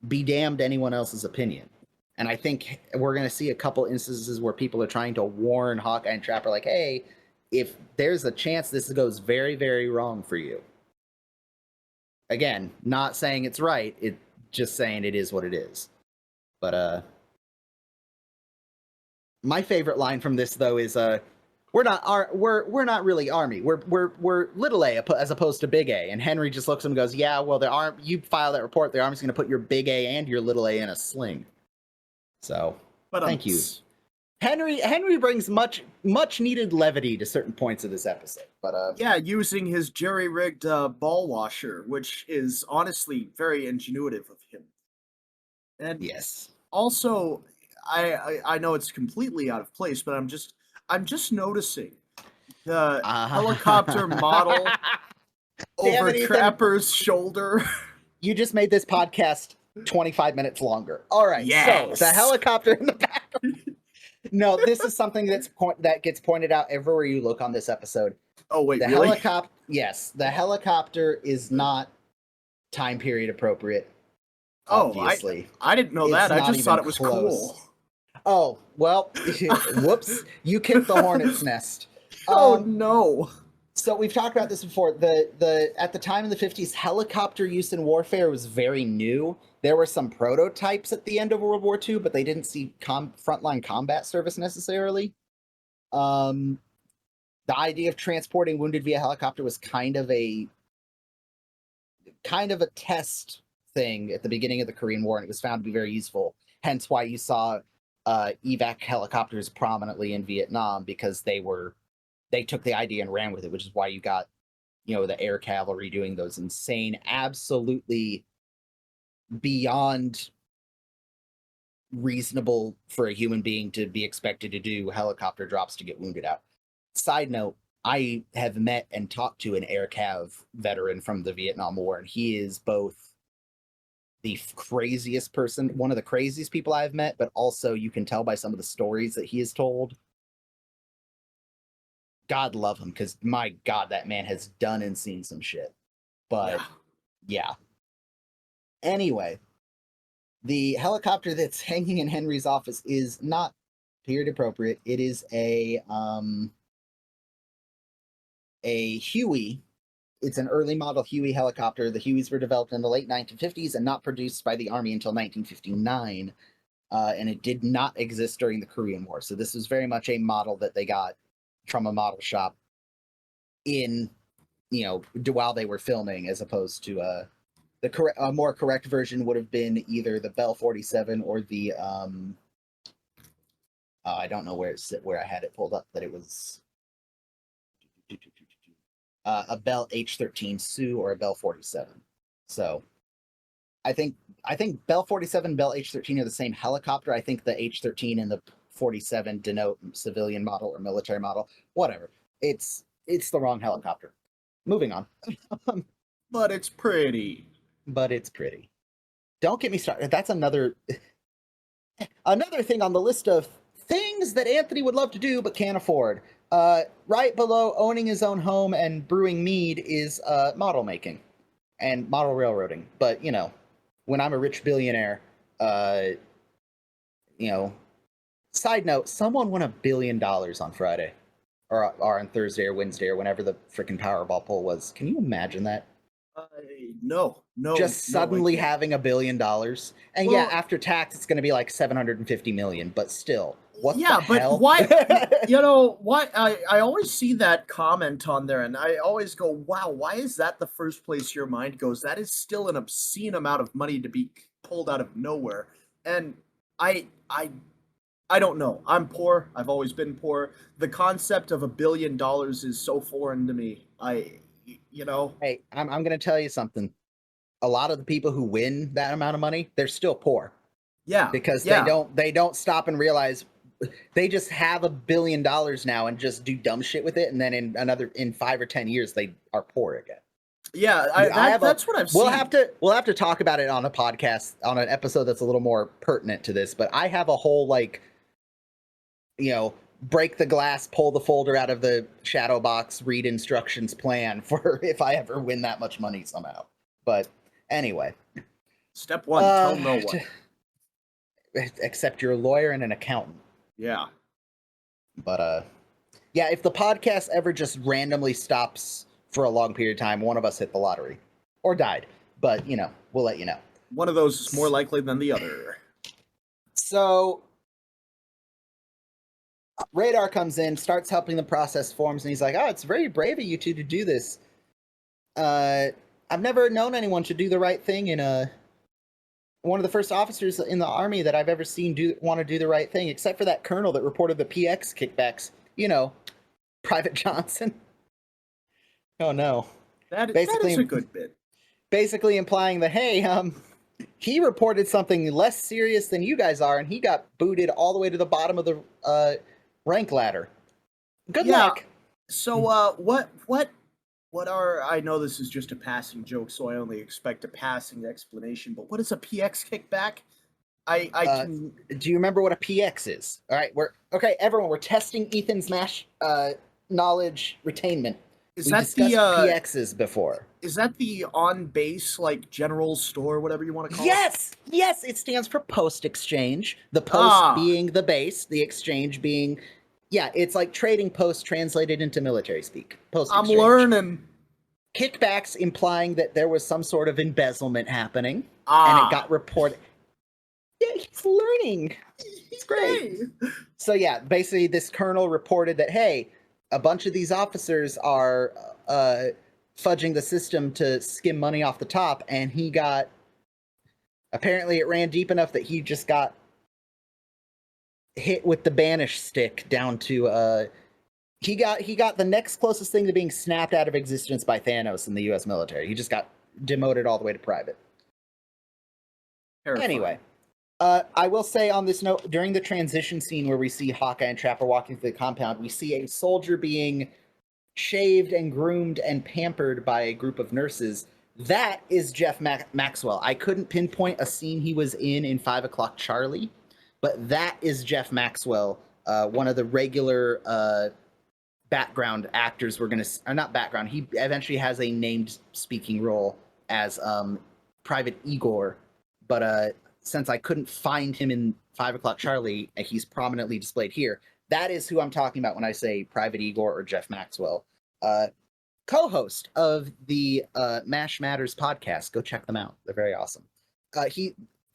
Be damned anyone else's opinion. And I think we're going to see a couple instances where people are trying to warn Hawkeye and Trapper, like, hey, if there's a chance this goes very, very wrong for you. Again, not saying it's right, it just saying it is what it is. But my favorite line from this though is we're not really Army. We're little A as opposed to big A. And Henry just looks at him and goes, yeah, well, you file that report, the Army's going to put your big A and your little A in a sling. So, thank you. Henry brings much needed levity to certain points of this episode. But yeah, using his jerry-rigged ball washer, which is honestly very ingenuitive of him. And yes. Also, I know it's completely out of place, but I'm just noticing the helicopter model over Trapper's shoulder. You just made this podcast 25 minutes longer. All right, yes. So the helicopter in the back. No, this is something that gets pointed out everywhere you look on this episode. Oh wait, the really? Helicopter. Yes, the helicopter is not time period appropriate. Obviously, I didn't know that. I just thought it was cool. Oh well, whoops! You kicked the hornet's nest. Oh no! So we've talked about this before. The at the time in the 50s, helicopter use in warfare was very new. There were some prototypes at the end of World War II, but they didn't see frontline combat service necessarily. The idea of transporting wounded via helicopter was kind of a test thing at the beginning of the Korean War, and it was found to be very useful. Hence why you saw evac helicopters prominently in Vietnam, because they took the idea and ran with it, which is why you got, the air cavalry doing those insane, absolutely beyond reasonable for a human being to be expected to do helicopter drops to get wounded out. Side note, I have met and talked to an air cav veteran from the Vietnam War, and he is both the craziest person, one of the craziest people I've met, but also you can tell by some of the stories that he has told. God love him, because my God, that man has done and seen some shit. But yeah. Anyway, the helicopter that's hanging in Henry's office is not period appropriate. It is a Huey. It's an early model Huey helicopter. The Hueys were developed in the late 1950s and not produced by the Army until 1959. And it did not exist during the Korean War. So this was very much a model that they got from a model shop in, while they were filming, as opposed to a more correct version would have been either the Bell 47 or the I don't know where I had it pulled up, that it was a Bell H-13 Sioux or a Bell 47. So I think Bell 47 Bell H-13 are the same helicopter. I think the H-13 and the 47 denote civilian model or military model. Whatever. It's the wrong helicopter. Moving on. But it's pretty. Don't get me started. That's another thing on the list of things that Anthony would love to do but can't afford. Right below owning his own home and brewing mead is model making and model railroading. But, when I'm a rich billionaire, side note, someone won $1 billion on Friday or on Thursday or Wednesday or whenever the freaking Powerball poll was. Can you imagine that? No. Just suddenly having $1 billion. And yeah, after tax, it's going to be like 750 million, but still. What the hell? But why? Why? I always see that comment on there, and I always go, "Wow, why is that the first place your mind goes? That is still an obscene amount of money to be pulled out of nowhere." And I don't know. I'm poor. I've always been poor. The concept of $1 billion is so foreign to me. Hey, I'm going to tell you something. A lot of the people who win that amount of money, they're still poor. Yeah, because they don't stop and realize. They just have $1 billion now and just do dumb shit with it, and then in 5 or 10 years they are poor again. Yeah, that's what I've seen. We'll have to talk about it on a podcast, on an episode that's a little more pertinent to this. But I have a whole break the glass, pull the folder out of the shadow box, read instructions, plan for if I ever win that much money somehow. But anyway. Step 1, tell no one. Except you're a lawyer and an accountant. Yeah. But yeah, if the podcast ever just randomly stops for a long period of time, one of us hit the lottery or died. But, we'll let you know. One of those is more likely than the other. So Radar comes in, starts helping them process forms, and he's like, "Oh, it's very brave of you two to do this. I've never known anyone to do the right thing in one of the first officers in the Army that I've ever seen want to do the right thing, except for that colonel that reported the PX kickbacks. Private Johnson." Oh no. That is a good bit. Basically implying that, hey, he reported something less serious than you guys are, and he got booted all the way to the bottom of the rank ladder. Good luck. So, what are, I know this is just a passing joke, so I only expect a passing explanation, but what is a PX kickback? Do you remember what a PX is? All right, everyone, we're testing Ethan's MASH knowledge retainment. We discussed PXs before. Is that the on-base, general store, whatever you want to call it? Yes, it stands for post exchange. The post being the base, the exchange being, it's like trading post translated into military speak. Post exchange. I'm learning. Kickbacks implying that there was some sort of embezzlement happening, and it got reported. Yeah, he's learning. It's great. So basically this colonel reported that, hey, a bunch of these officers are fudging the system to skim money off the top, and apparently it ran deep enough that he just got hit with the banish stick down to he got the next closest thing to being snapped out of existence by Thanos in the US military. He just got demoted all the way to private. Terrifying. Anyway, I will say on this note, during the transition scene where we see Hawkeye and Trapper walking through the compound, we see a soldier being shaved and groomed and pampered by a group of nurses. That is Jeff Maxwell. I couldn't pinpoint a scene he was in 5 O'Clock Charlie, but that is Jeff Maxwell, one of the regular background actors. Not background. He eventually has a named speaking role as Private Igor, but since I couldn't find him in 5 O'Clock Charlie, he's prominently displayed here. That is who I'm talking about when I say Private Igor or Jeff Maxwell. Co-host of the MASH Matters podcast. Go check them out. They're very awesome.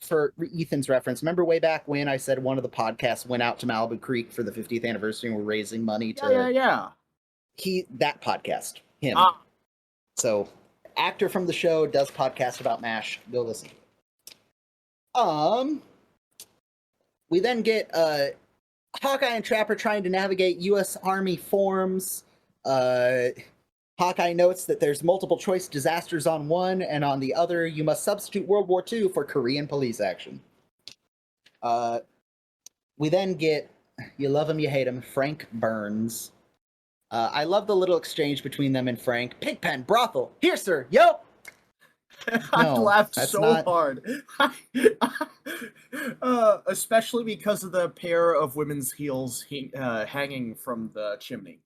For Ethan's reference, remember way back when I said one of the podcasts went out to Malibu Creek for the 50th anniversary and we're raising money to... Yeah. That podcast. Him. So, actor from the show, does podcast about MASH. Go listen. We then get Hawkeye and Trapper trying to navigate U.S. Army forms. Hawkeye notes that there's multiple choice disasters on one, and on the other, you must substitute World War II for Korean police action. We then get, you love him, you hate him, Frank Burns. I love the little exchange between them and Frank. Pigpen, brothel, here, sir, yo! I laughed so hard. Especially because of the pair of women's heels hanging from the chimney.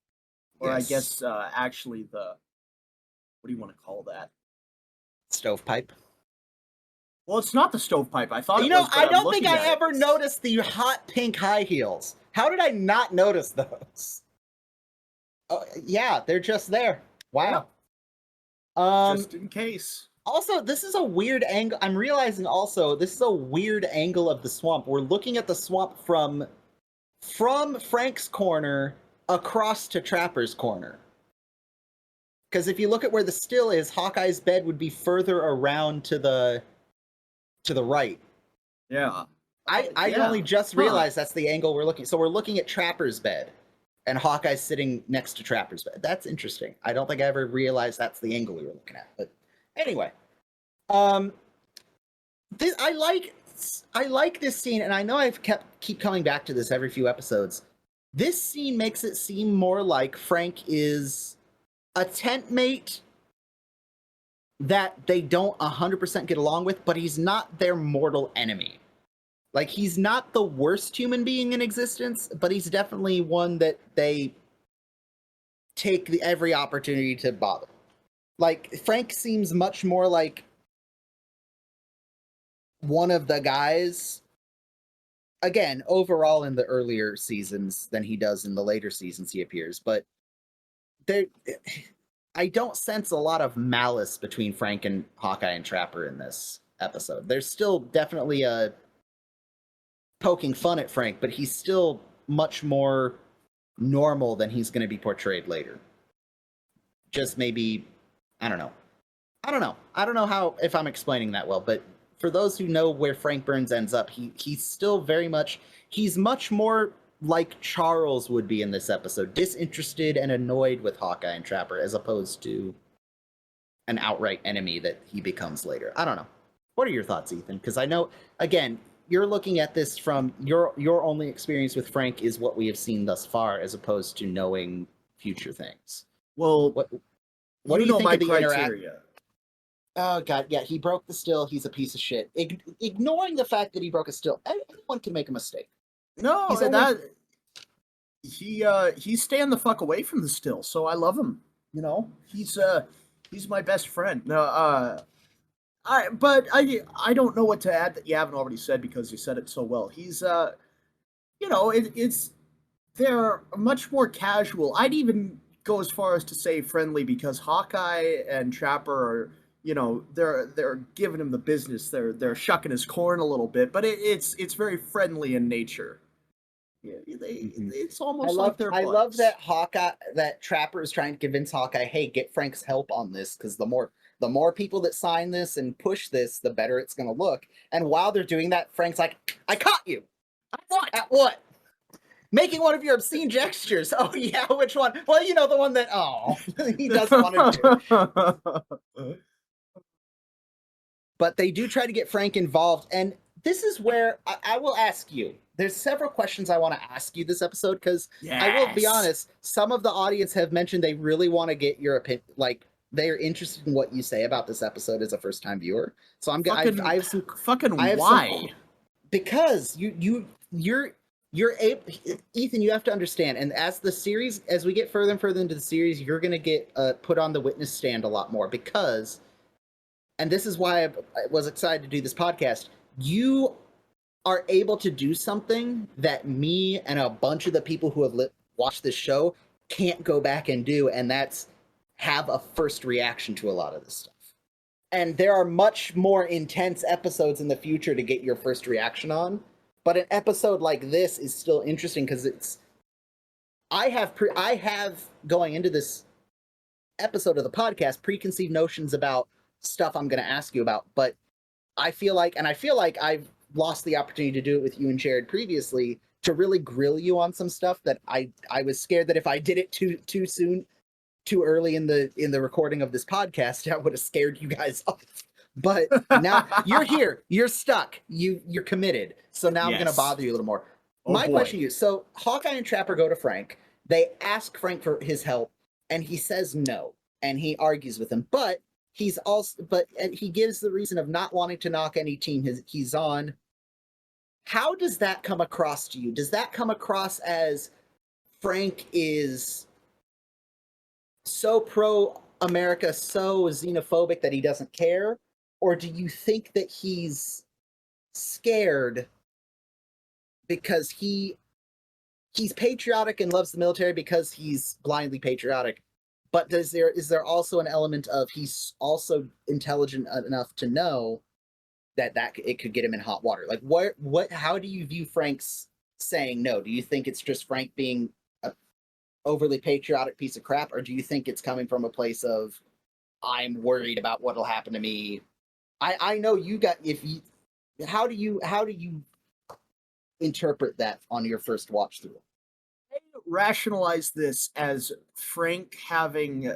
Or yes. I guess actually what do you want to call that? Stovepipe. Well, it's not the stovepipe. I thought I don't think I ever noticed the hot pink high heels. How did I not notice those? Oh, yeah, they're just there. Wow. Just in case. Also, this is a weird angle. I'm realizing also this is a weird angle of the swamp. We're looking at the swamp from Frank's corner across to Trapper's corner. Because if you look at where the still is, Hawkeye's bed would be further around to the right. Yeah. I only just realized that's the angle we're looking. So we're looking at Trapper's bed, and Hawkeye's sitting next to Trapper's bed. That's interesting. I don't think I ever realized that's the angle we were looking at. But anyway, I like this scene, and I know I've keep coming back to this every few episodes. This scene makes it seem more like Frank is a tent mate that they don't 100% get along with, but he's not their mortal enemy. Like, he's not the worst human being in existence, but he's definitely one that they take every opportunity to bother. Like, Frank seems much more like one of the guys, again, overall in the earlier seasons than he does in the later seasons he appears, but there, I don't sense a lot of malice between Frank and Hawkeye and Trapper in this episode. There's still definitely a poking fun at Frank, but he's still much more normal than he's going to be portrayed later. Just maybe, I don't know. I don't know how, if I'm explaining that well, but for those who know where Frank Burns ends up, he's still very much, he's much more like Charles would be in this episode, disinterested and annoyed with Hawkeye and Trapper, as opposed to an outright enemy that he becomes later. I don't know. What are your thoughts, Ethan? Because I know, again, you're looking at this from your only experience with Frank is what we have seen thus far, as opposed to knowing future things. Well, what do you think my of the criteria? Oh god, yeah, he broke the still. He's a piece of shit. Ignoring the fact that he broke a still, anyone can make a mistake. No, he's staying the fuck away from the still, so I love him. You know, he's my best friend. No, I don't know what to add that you haven't already said because you said it so well. He's you know, they're much more casual. I'd even go as far as to say friendly because Hawkeye and Trapper are, you know, they're giving him the business. They're shucking his corn a little bit, but it's very friendly in nature. Yeah, it's almost like they're buds. I love that Trapper is trying to convince Hawkeye, hey, get Frank's help on this, because the more people that sign this and push this, the better it's going to look. And while they're doing that, Frank's like, I caught you. What? At what? Making one of your obscene gestures. Oh, yeah, which one? Well, you know, the one that, he doesn't want to do. But they do try to get Frank involved. And this is where I will ask you. There's several questions I want to ask you this episode, because I will be honest, some of the audience have mentioned they really want to get your opinion, like, they're interested in what you say about this episode as a first-time viewer. So I'm gonna. I have some fucking why? Because you're able, Ethan. You have to understand, and as we get further and further into the series, you're gonna get put on the witness stand a lot more, because, and this is why I was excited to do this podcast. You are able to do something that me and a bunch of the people who have watched this show can't go back and do, and that's have a first reaction to a lot of this stuff. And there are much more intense episodes in the future to get your first reaction on, but an episode like this is still interesting because it's I have going into this episode of the podcast preconceived notions about stuff I'm going to ask you about, but I feel like I've lost the opportunity to do it with you and Jared previously, to really grill you on some stuff that I was scared that if I did it too soon, too early in the recording of this podcast, I would have scared you guys off. But now you're here, you're stuck, you're committed. So now I'm going to bother you a little more. My question to you: so Hawkeye and Trapper go to Frank. They ask Frank for his help, and he says no, and he argues with him. But and he gives the reason of not wanting to knock any team he's on. How does that come across to you? Does that come across as Frank is so pro-America, so xenophobic that he doesn't care? Or do you think that he's scared because he's patriotic and loves the military because he's blindly patriotic? But is there also an element of he's also intelligent enough to know that it could get him in hot water? Like, how do you view Frank's saying no? Do you think it's just Frank being a overly patriotic piece of crap, or do you think it's coming from a place of I'm worried about what'll happen to me? I know you got how do you interpret that on your first watch through? I rationalize this as Frank having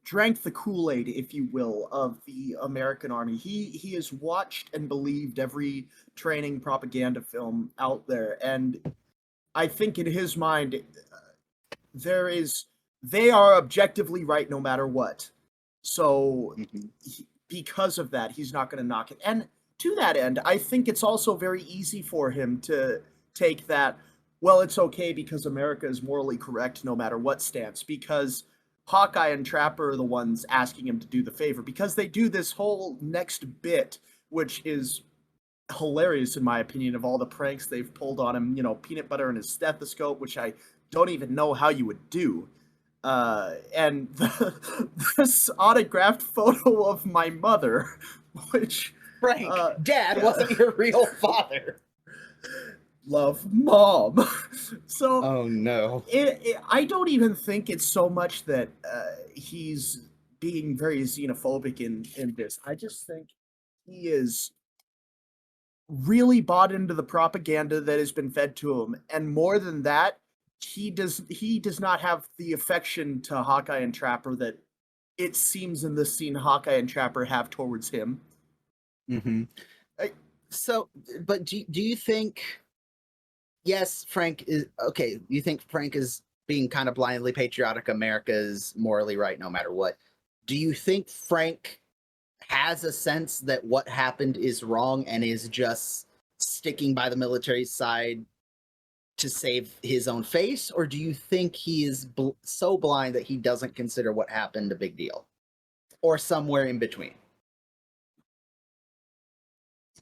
drank the Kool-Aid, if you will, of the American Army. He has watched and believed every training propaganda film out there, and I think in his mind they are objectively right no matter what. So because of that, he's not going to knock it. And to that end, I think it's also very easy for him to take that, well, it's okay because America is morally correct no matter what stance, because Hawkeye and Trapper are the ones asking him to do the favor, because they do this whole next bit, which is hilarious in my opinion, of all the pranks they've pulled on him. You know, peanut butter and his stethoscope, which I don't even know how you would do. And this autographed photo of my mother, which Frank, Dad yeah. wasn't your real father. Love, Mom. So Oh no. I don't even think it's so much that he's being very xenophobic in this. I just think he is really bought into the propaganda that has been fed to him, and more than that, he does not have the affection to Hawkeye and Trapper that it seems in this scene Hawkeye and Trapper have towards him. Mm-hmm. So, but do you think? Yes, Frank is okay. You think Frank is being kind of blindly patriotic? America is morally right no matter what. Do you think Frank has a sense that what happened is wrong and is just sticking by the military side to save his own face? Or do you think he is so blind that he doesn't consider what happened a big deal? Or somewhere in between?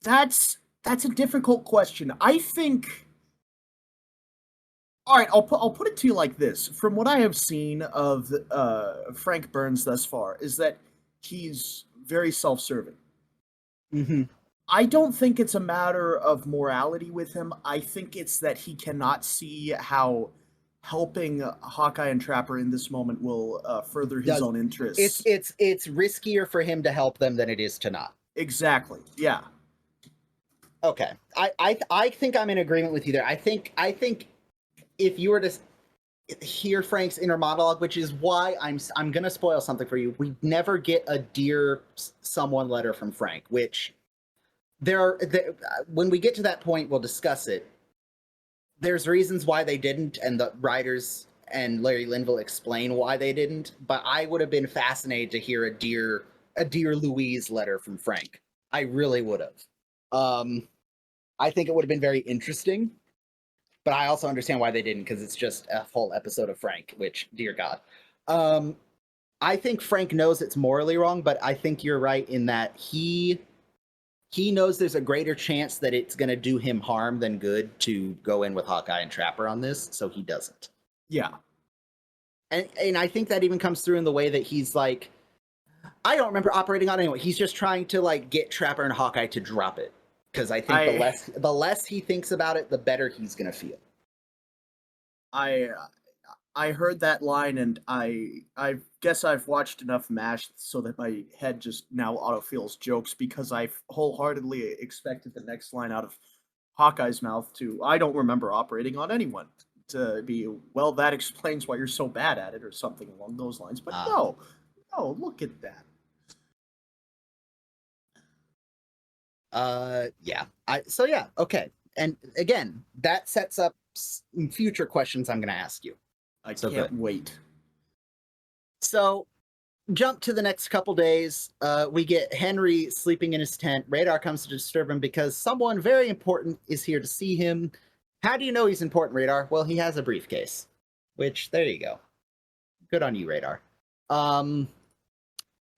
That's a difficult question. I think. All right, I'll put it to you like this. From what I have seen of Frank Burns thus far, is that he's very self-serving. Mm-hmm. I don't think it's a matter of morality with him. I think it's that he cannot see how helping Hawkeye and Trapper in this moment will further his own interests. It's riskier for him to help them than it is to not. Exactly. Yeah. Okay. I think I'm in agreement with you there. I think if you were to hear Frank's inner monologue, which is why I'm gonna spoil something for you. We never get a dear someone letter from Frank, which when we get to that point, we'll discuss it. There's reasons why they didn't, and the writers and Larry Linville explain why they didn't. But I would have been fascinated to hear a dear Louise letter from Frank. I really would have. I think it would have been very interesting. But I also understand why they didn't, because it's just a whole episode of Frank, which, dear God. I think Frank knows it's morally wrong, but I think you're right in that he knows there's a greater chance that it's going to do him harm than good to go in with Hawkeye and Trapper on this, so he doesn't. Yeah. And I think that even comes through in the way that he's like, I don't remember operating on anyone. He's just trying to like get Trapper and Hawkeye to drop it. Because I think the less he thinks about it, the better he's gonna feel. I heard that line, and I guess I've watched enough MASH so that my head just now autofills jokes, because I wholeheartedly expected the next line out of Hawkeye's mouth to, I don't remember operating on anyone, to be, well, that explains why you're so bad at it, or something along those lines. But no, look at that. Yeah. Okay. And again, that sets up future questions I'm going to ask you. I can't wait. So, jump to the next couple days. We get Henry sleeping in his tent. Radar comes to disturb him because someone very important is here to see him. How do you know he's important, Radar? Well, he has a briefcase. Which, there you go. Good on you, Radar.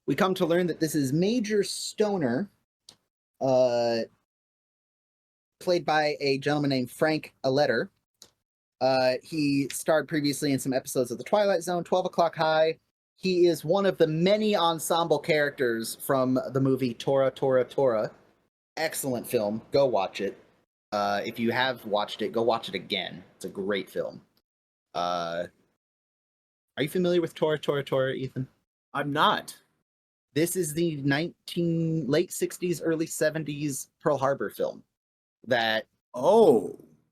We come to learn that this is Major Stoner, played by a gentleman named Frank Aletter. He starred previously in some episodes of The Twilight Zone, 12 O'Clock High. He is one of the many ensemble characters from the movie Tora, Tora, Tora. Excellent film. Go watch it. If you have watched it, go watch it again. It's a great film. Are you familiar with Tora, Tora, Tora, Ethan? I'm not. This is the late 60s, early 70s Pearl Harbor film.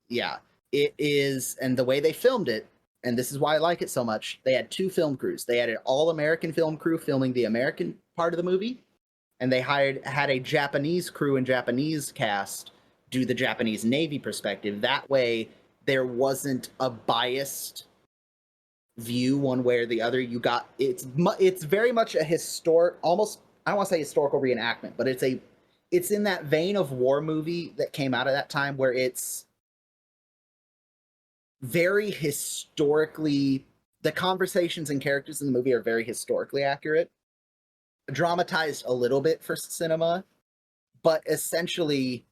Yeah, it is, and the way they filmed it, and this is why I like it so much, they had two film crews. They had an all-American film crew filming the American part of the movie, and they had a Japanese crew and Japanese cast do the Japanese Navy perspective. That way, there wasn't a biased view one way or the other. It's very much a almost, I don't want to say historical reenactment, but it's in that vein of war movie that came out at that time where it's very historically, the conversations and characters in the movie are very historically accurate, dramatized a little bit for cinema, but essentially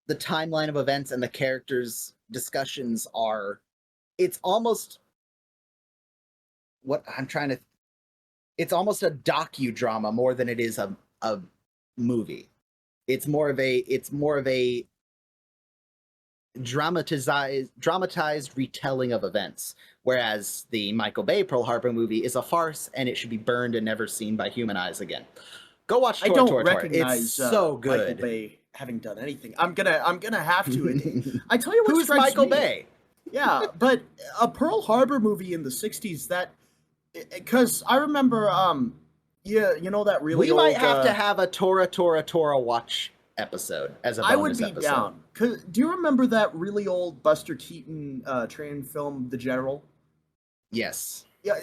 the timeline of events and the characters' discussions are, it's almost what I'm trying to, it's almost a docudrama more than it is a movie. It's more of a dramatized retelling of events, whereas the Michael Bay Pearl Harbor movie is a farce and it should be burned and never seen by human eyes again. Go watch I Tor don't Tor Tor. recognize It's so good. Michael Bay having done anything. I'm gonna have to. I tell you what Who's strikes Michael me. Bay? Yeah, but a Pearl Harbor movie in the '60s, that, because I remember, yeah, you know that really We might old, have to have a Tora Tora Tora watch episode as a bonus I would be episode. down. 'Cause do you remember that really old Buster Keaton train film, The General? Yes. Yeah,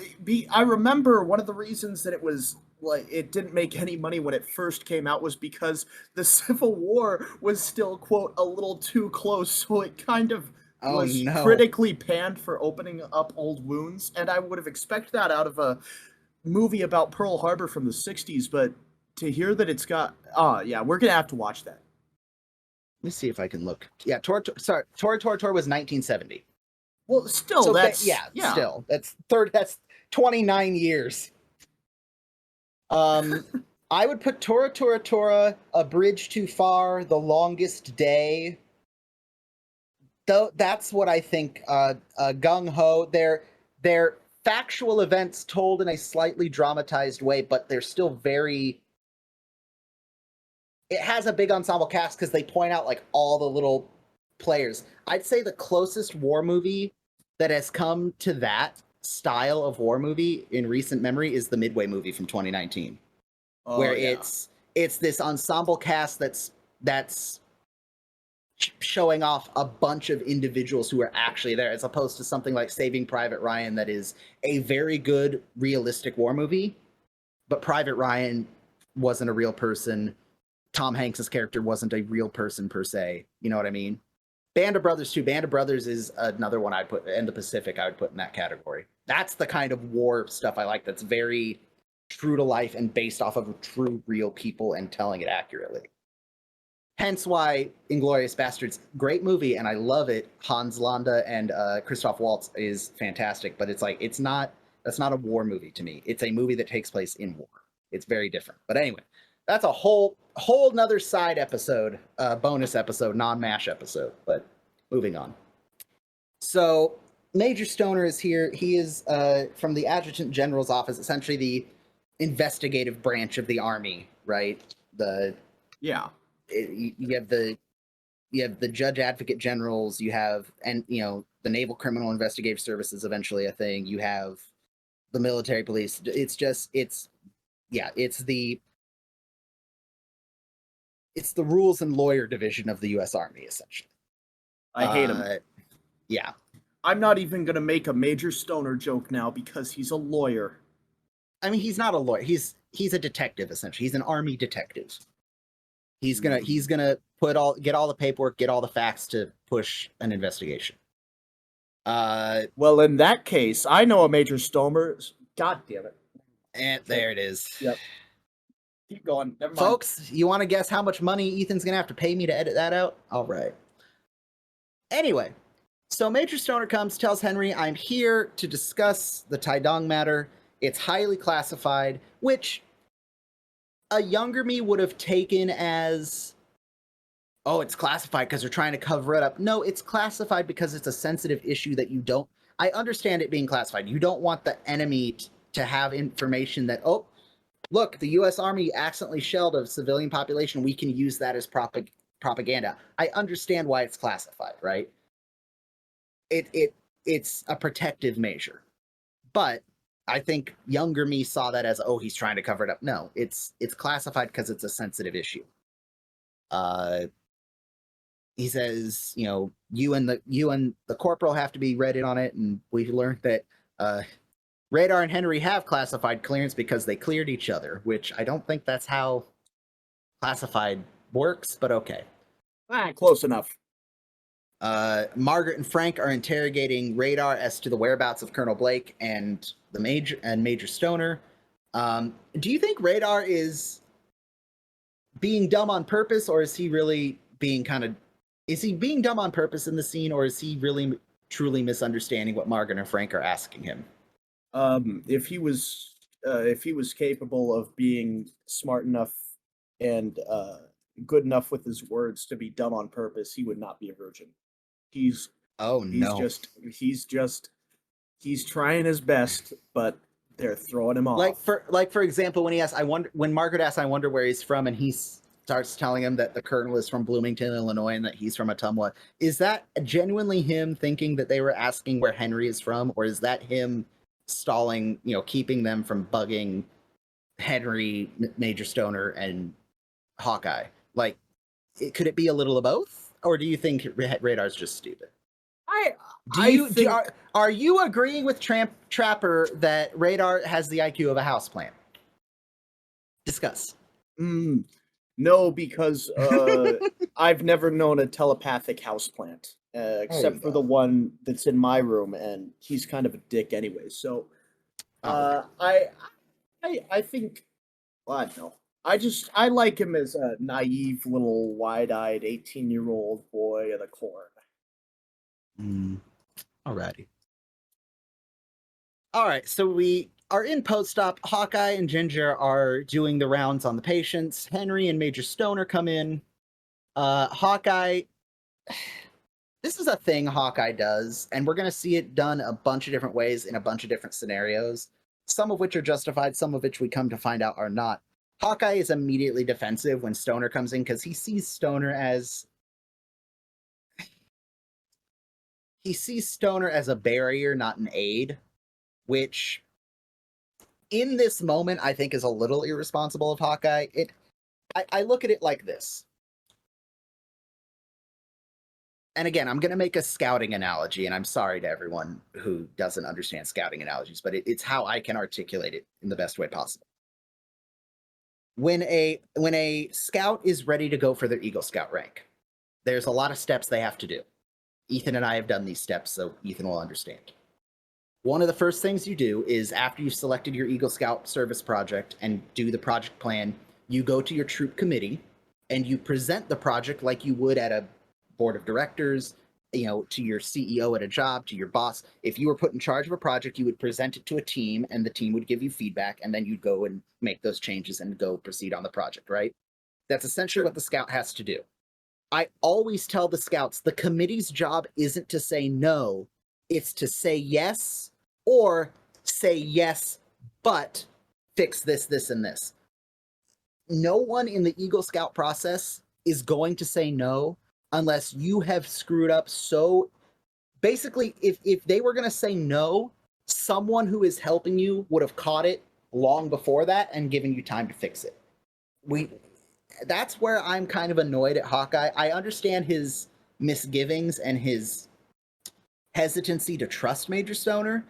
I remember one of the reasons that it was like it didn't make any money when it first came out was because the Civil War was still, quote, a little too close, so it kind of Oh was no. critically panned for opening up old wounds, and I would have expected that out of a movie about Pearl Harbor from the '60s, but to hear that it's got, yeah, we're gonna have to watch that. Let me see if I can look. Yeah, Tora Tora Tora was 1970. Well, still, So that's yeah, still that's 29 years. I would put Tora Tora Tora, A Bridge Too Far, The Longest Day. Though that's what I think. Gung Ho. They're factual events told in a slightly dramatized way, but they're still very. It has a big ensemble cast because they point out like all the little players. I'd say the closest war movie that has come to that style of war movie in recent memory is the Midway movie from 2019, where yeah. it's this ensemble cast that's showing off a bunch of individuals who are actually there, as opposed to something like Saving Private Ryan that is a very good realistic war movie, but Private Ryan wasn't a real person. Tom Hanks's character wasn't a real person per se. You know what I mean? Band of Brothers too. Band of Brothers is another one I'd put, and the Pacific I would put in that category. That's the kind of war stuff I like. That's very true to life and based off of true, real people and telling it accurately. Hence why Inglourious Bastards, great movie, and I love it. Hans Landa and Christoph Waltz is fantastic, but it's like that's not a war movie to me. It's a movie that takes place in war. It's very different. But anyway, that's a whole nother side episode, bonus episode, non-MASH episode. But moving on. So Major Stoner is here. He is from the Adjutant General's office, essentially the investigative branch of the Army, right? You have the judge advocate generals, you have, and the Naval Criminal Investigative Services, eventually a thing. You have the military police. It's the rules and lawyer division of the U.S. Army, essentially. I hate him. Yeah. I'm not even gonna make a Major Stoner joke now because he's a lawyer. I mean, he's not a lawyer. He's a detective, essentially. He's an Army detective. He's gonna get all the paperwork, get all the facts to push an investigation. Well, in that case, I know a Major Stoner. God damn it! And there it is. Yep. Keep going. Never mind. Folks, you want to guess how much money Ethan's gonna have to pay me to edit that out? All right. Anyway, so Major Stoner comes, tells Henry, "I'm here to discuss the Tae-Dong matter. It's highly classified," which a younger me would have taken as, oh, it's classified because they're trying to cover it up. No, it's classified because it's a sensitive issue that you don't. I understand it being classified. You don't want the enemy to have information that, oh, look, the U.S. Army accidentally shelled a civilian population. We can use that as propaganda. I understand why it's classified, right? It's a protective measure, but I think younger me saw that as, oh, he's trying to cover it up. No, it's classified because it's a sensitive issue. He says, you and the corporal have to be read on it, and we've learned that Radar and Henry have classified clearance because they cleared each other, which I don't think that's how classified works, but okay. Close enough. Margaret and Frank are interrogating Radar as to the whereabouts of Colonel Blake and Major Stoner. Do you think Radar is being dumb on purpose, or is he really being is he being dumb on purpose in the scene, or is he really truly misunderstanding what Margaret and Frank are asking him? If he was capable of being smart enough and good enough with his words to be dumb on purpose, he would not be a virgin. He's trying his best, but they're throwing him off. For example, when Margaret asks, "I wonder where he's from," and he starts telling him that the colonel is from Bloomington, Illinois, and that he's from Ottumwa. Is that genuinely him thinking that they were asking where Henry is from, or is that him stalling, keeping them from bugging Henry, Major Stoner, and Hawkeye? Could it be a little of both, or do you think Radar's just stupid? Are you agreeing with Trapper that Radar has the IQ of a houseplant? Discuss. No, because I've never known a telepathic houseplant, except for the one that's in my room, and he's kind of a dick anyway. So, I think, well, I don't know. I like him as a naive little wide-eyed 18-year-old boy of the corn. Alrighty. All right, so we are in post-op. Hawkeye and Ginger are doing the rounds on the patients. Henry and Major Stoner come in. Hawkeye, this is a thing Hawkeye does, and we're going to see it done a bunch of different ways in a bunch of different scenarios, some of which are justified, some of which we come to find out are not. Hawkeye is immediately defensive when Stoner comes in because he sees Stoner as a barrier, not an aid, which in this moment I think is a little irresponsible of Hawkeye. I look at it like this. And again, I'm going to make a scouting analogy, and I'm sorry to everyone who doesn't understand scouting analogies, but it's how I can articulate it in the best way possible. When a scout is ready to go for their Eagle Scout rank, there's a lot of steps they have to do. Ethan and I have done these steps, so Ethan will understand. One of the first things you do is, after you've selected your Eagle Scout service project and do the project plan, you go to your troop committee and you present the project like you would at a board of directors, to your CEO at a job, to your boss. If you were put in charge of a project, you would present it to a team, and the team would give you feedback, and then you'd go and make those changes and go proceed on the project, right? That's essentially what the scout has to do. I always tell the scouts the committee's job isn't to say no, it's to say yes, or say yes, but fix this, this, and this. No one in the Eagle Scout process is going to say no unless you have screwed up. So basically, if they were going to say no, someone who is helping you would have caught it long before that and given you time to fix it. That's where I'm kind of annoyed at Hawkeye. I understand his misgivings and his hesitancy to trust Major Stoner,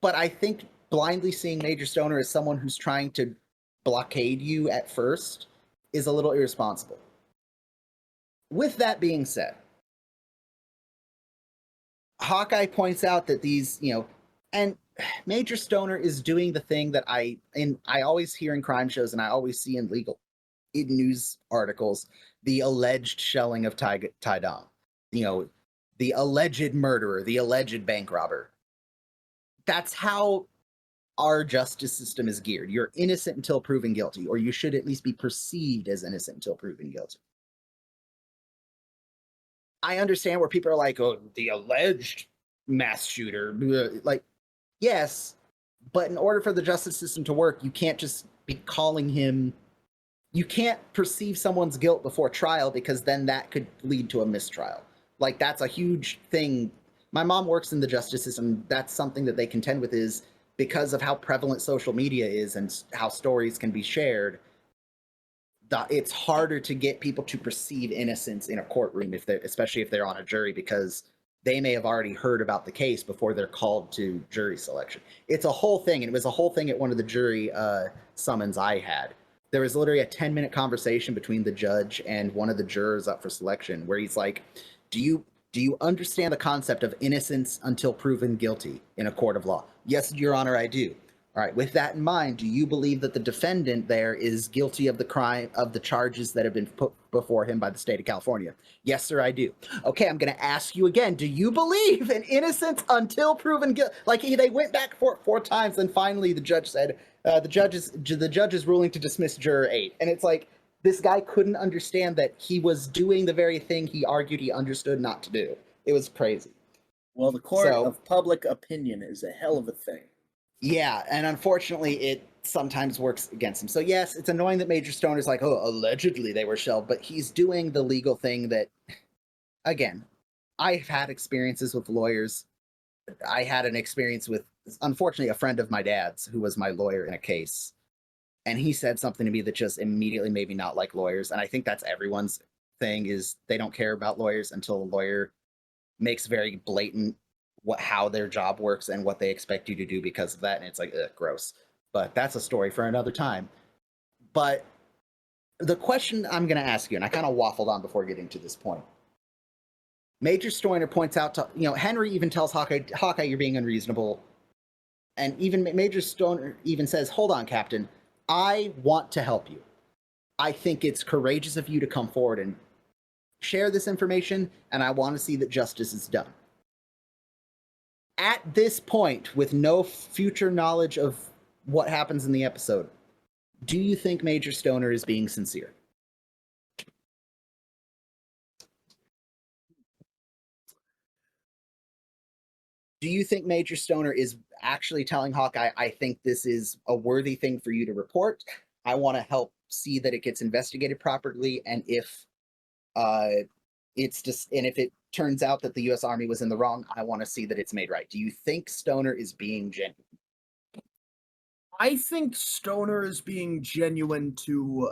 but I think blindly seeing Major Stoner as someone who's trying to blockade you at first is a little irresponsible. With that being said, Hawkeye points out that these, and Major Stoner is doing the thing that I always hear in crime shows and I always see in news articles, the alleged shelling of Tae-Dong, the alleged murderer, the alleged bank robber. That's how our justice system is geared. You're innocent until proven guilty, or you should at least be perceived as innocent until proven guilty. I understand where people are like, oh, the alleged mass shooter. Yes, but in order for the justice system to work, you can't just be calling him. You can't perceive someone's guilt before trial, because then that could lead to a mistrial. That's a huge thing. My mom works in the justice system. That's something that they contend with, is because of how prevalent social media is and how stories can be shared. It's harder to get people to perceive innocence in a courtroom, especially if they're on a jury, because they may have already heard about the case before they're called to jury selection. It's a whole thing, and it was a whole thing at one of the jury summons I had, there was literally a 10-minute conversation between the judge and one of the jurors up for selection where he's like, do you understand the concept of innocence until proven guilty in a court of law? Yes, Your Honor, I do. All right, with that in mind, do you believe that the defendant there is guilty of the crime, of the charges that have been put before him by the state of California? Yes, sir, I do. Okay, I'm going to ask you again. Do you believe in innocence until proven guilty? Like, they went back four times, and finally the judge said, the judge is ruling to dismiss juror 8. And it's like, this guy couldn't understand that he was doing the very thing he argued he understood not to do. It was crazy. Well, the court of public opinion is a hell of a thing. Yeah, and unfortunately, it sometimes works against him. So yes, it's annoying that Major Stoner's like, oh, allegedly they were shelved, but he's doing the legal thing that, again, I've had experiences with lawyers. I had an experience with, unfortunately, a friend of my dad's who was my lawyer in a case. And he said something to me that just immediately made me not like lawyers. And I think that's everyone's thing, is they don't care about lawyers until a lawyer makes very blatant how their job works and what they expect you to do because of that. And it's like, ugh, gross. But that's a story for another time. But the question I'm going to ask you, and I kind of waffled on before getting to this point. Major Stoner points out to, Henry even tells Hawkeye, you're being unreasonable. And even Major Stoner even says, hold on, Captain, I want to help you. I think it's courageous of you to come forward and share this information, and I want to see that justice is done. At this point, with no future knowledge of what happens in the episode, do you think Major Stoner is being sincere? Do you think Major Stoner is actually telling Hawkeye, I think this is a worthy thing for you to report. I want to help see that it gets investigated properly, and if if it turns out that the U.S. Army was in the wrong, I want to see that it's made right. Do you think Stoner is being genuine? I think Stoner is being genuine to,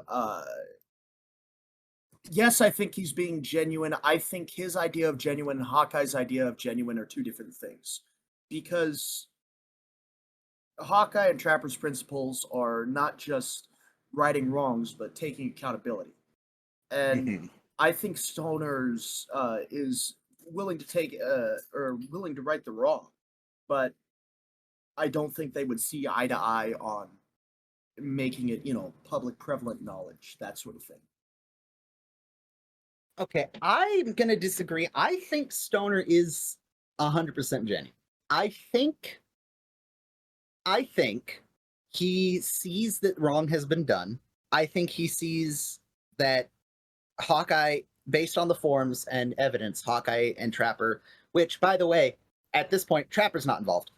yes, I think he's being genuine. I think his idea of genuine and Hawkeye's idea of genuine are two different things. Because Hawkeye and Trapper's principles are not just righting wrongs, but taking accountability. And I think Stoner's is willing to take or willing to right the wrong, but I don't think they would see eye to eye on making it, public prevalent knowledge, that sort of thing. Okay, I'm gonna disagree. I think Stoner is 100% genuine. I think he sees that wrong has been done. I think he sees that Hawkeye, based on the forums and evidence, Hawkeye and Trapper, which, by the way, at this point, Trapper's not involved.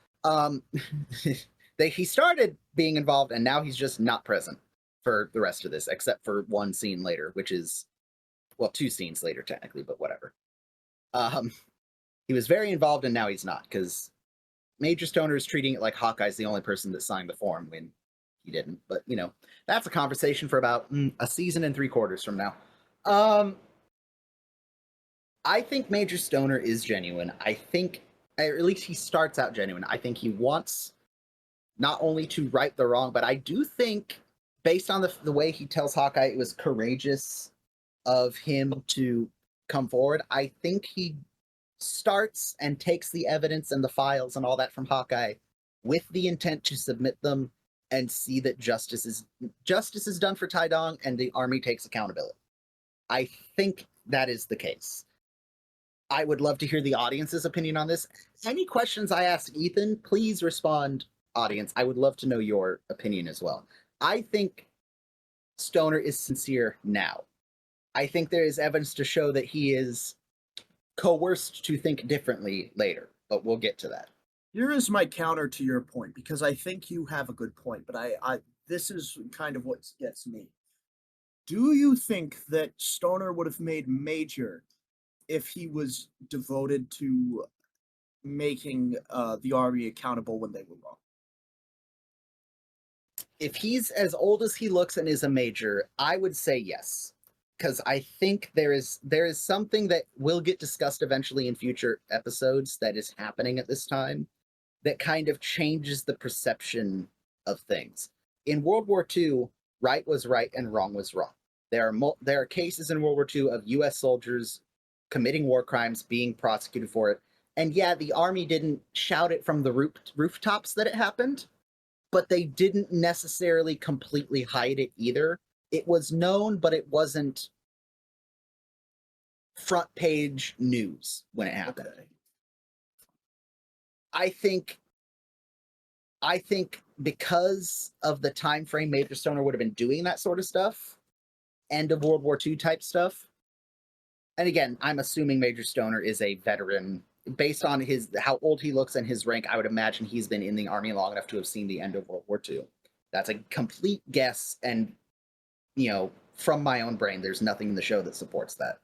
He started being involved, and now he's just not present for the rest of this, except for one scene later, which is, well, 2 scenes later, technically, but whatever. He was very involved, and now he's not, because Major Stoner is treating it like Hawkeye's the only person that signed the form when he didn't. But, that's a conversation for about a season and 3/4 from now. I think Major Stoner is genuine. I think, or at least he starts out genuine. I think he wants not only to right the wrong, but I do think, based on the way he tells Hawkeye it was courageous of him to come forward, I think he starts and takes the evidence and the files and all that from Hawkeye with the intent to submit them and see that justice is done for Tae-Dong and the Army takes accountability. I think that is the case. I would love to hear the audience's opinion on this. Any questions I asked Ethan, please respond, audience. I would love to know your opinion as well. I think Stoner is sincere now. I think there is evidence to show that he is coerced to think differently later, but we'll get to that. Here is my counter to your point, because I think you have a good point, but I this is kind of what gets me. Do you think that Stoner would have made Major if he was devoted to making the Army accountable when they were wrong? If he's as old as he looks and is a major, I would say yes. Because I think there is something that will get discussed eventually in future episodes that is happening at this time that kind of changes the perception of things. In World War II, right was right and wrong was wrong. There are cases in World War II of U.S. soldiers committing war crimes, being prosecuted for it. And yeah, the army didn't shout it from the rooftops that it happened, but they didn't necessarily completely hide it either. It was known, but it wasn't front page news when it happened. Okay. I think because of the time frame Major Stoner would have been doing that sort of stuff, end of World War II type stuff. And again, I'm assuming Major Stoner is a veteran. Based on how old he looks and his rank, I would imagine he's been in the army long enough to have seen the end of World War II. That's a complete guess, and from my own brain, there's nothing in the show that supports that.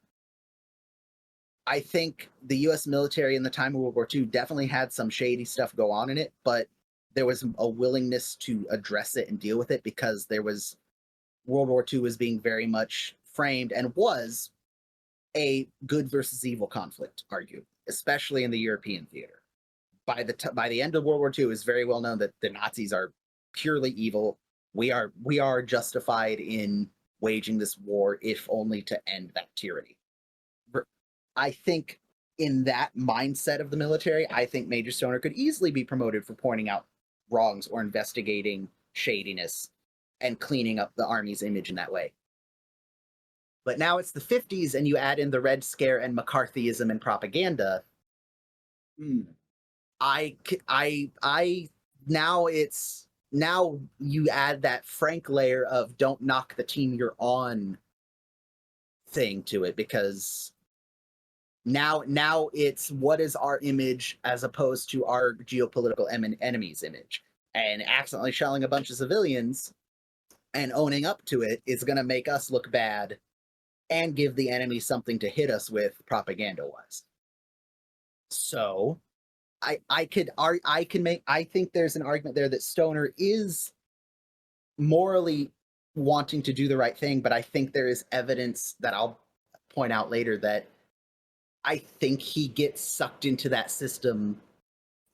I think the U.S. military in the time of World War II definitely had some shady stuff go on in it, but there was a willingness to address it and deal with it because World War II was being very much framed and was a good versus evil conflict, argued, especially in the European theater. By the end of World War II, it's very well known that the Nazis are purely evil. We are justified in waging this war, if only to end that tyranny. I think in that mindset of the military, I think Major Stoner could easily be promoted for pointing out wrongs or investigating shadiness and cleaning up the army's image in that way. But now it's the 50s and you add in the Red Scare and McCarthyism and propaganda. Now you add that Frank layer of don't knock the team you're on thing to it, because now it's what is our image as opposed to our geopolitical enemy's image. And accidentally shelling a bunch of civilians and owning up to it is going to make us look bad and give the enemy something to hit us with propaganda-wise. So I think there's an argument there that Stoner is morally wanting to do the right thing, but I think there is evidence that I'll point out later that I think he gets sucked into that system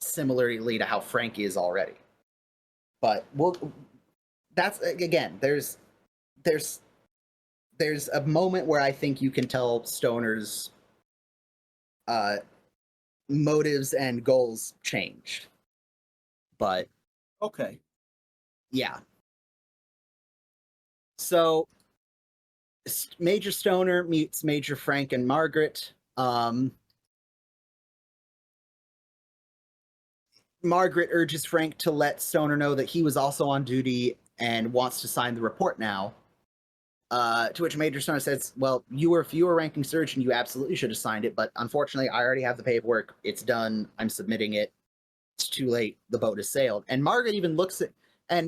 similarly to how Frank is already. But that's, again, there's a moment where I think you can tell Stoner's motives and goals changed. But okay, yeah. So Major Stoner meets Major Frank and Margaret. Margaret urges Frank to let Stoner know that he was also on duty and wants to sign the report now. To which Major Stoner says, well, if you were ranking surgeon, you absolutely should have signed it, but unfortunately, I already have the paperwork. It's done. I'm submitting it. It's too late. The boat has sailed. And Margaret even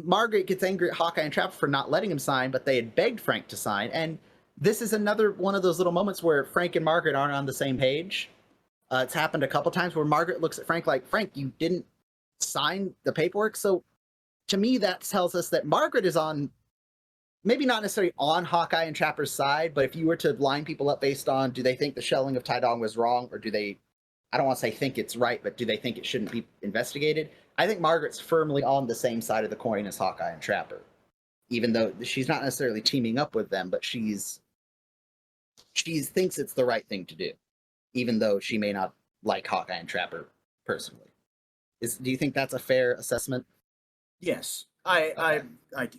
Margaret gets angry at Hawkeye and Trapper for not letting him sign, but they had begged Frank to sign. And this is another one of those little moments where Frank and Margaret aren't on the same page. It's happened a couple times where Margaret looks at Frank like, Frank, you didn't sign the paperwork. So to me, that tells us that Margaret is on, maybe not necessarily on Hawkeye and Trapper's side, but if you were to line people up based on, do they think the shelling of Tae-Dong was wrong, or do they, I don't want to say think it's right, but do they think it shouldn't be investigated? I think Margaret's firmly on the same side of the coin as Hawkeye and Trapper, even though she's not necessarily teaming up with them, but she thinks it's the right thing to do, even though she may not like Hawkeye and Trapper personally. Do you think that's a fair assessment? Yes, I do.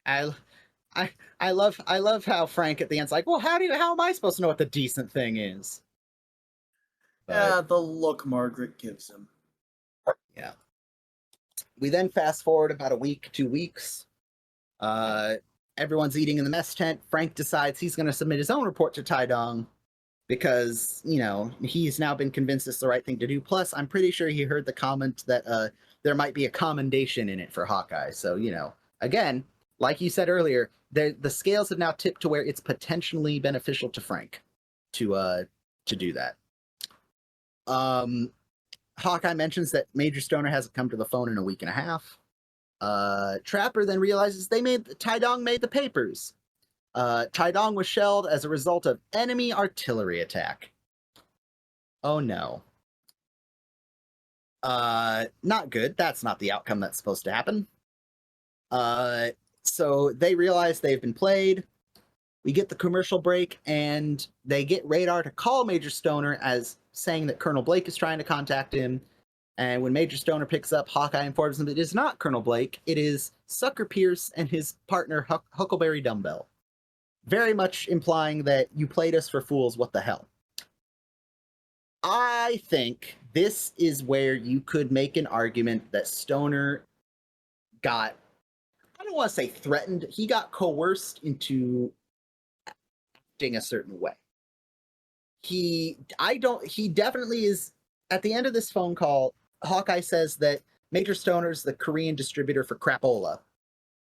I love how Frank at the end's like, well, how am I supposed to know what the decent thing is? Yeah, the look Margaret gives him. Yeah. We then fast forward about a week, 2 weeks. Everyone's eating in the mess tent. Frank decides he's going to submit his own report to Tae-Dong because, he's now been convinced it's the right thing to do. Plus, I'm pretty sure he heard the comment that there might be a commendation in it for Hawkeye. So, again, like you said earlier, the scales have now tipped to where it's potentially beneficial to Frank to do that. Hawkeye mentions that Major Stoner hasn't come to the phone in a week and a half. Trapper then realizes Tae-Dong made the papers. Tae-Dong was shelled as a result of enemy artillery attack. Oh no. Not good. That's not the outcome that's supposed to happen. So they realize they've been played. We get the commercial break, and they get Radar to call Major Stoner as saying that Colonel Blake is trying to contact him. And when Major Stoner picks up, Hawkeye informs him that it is not Colonel Blake. It is Sucker Pierce and his partner, Huckleberry Dumbbell. Very much implying that you played us for fools, what the hell. I think this is where you could make an argument that Stoner got, I don't want to say threatened, he got coerced into acting a certain way. He definitely is, at the end of this phone call, Hawkeye says that Major Stoner's the Korean distributor for crapola,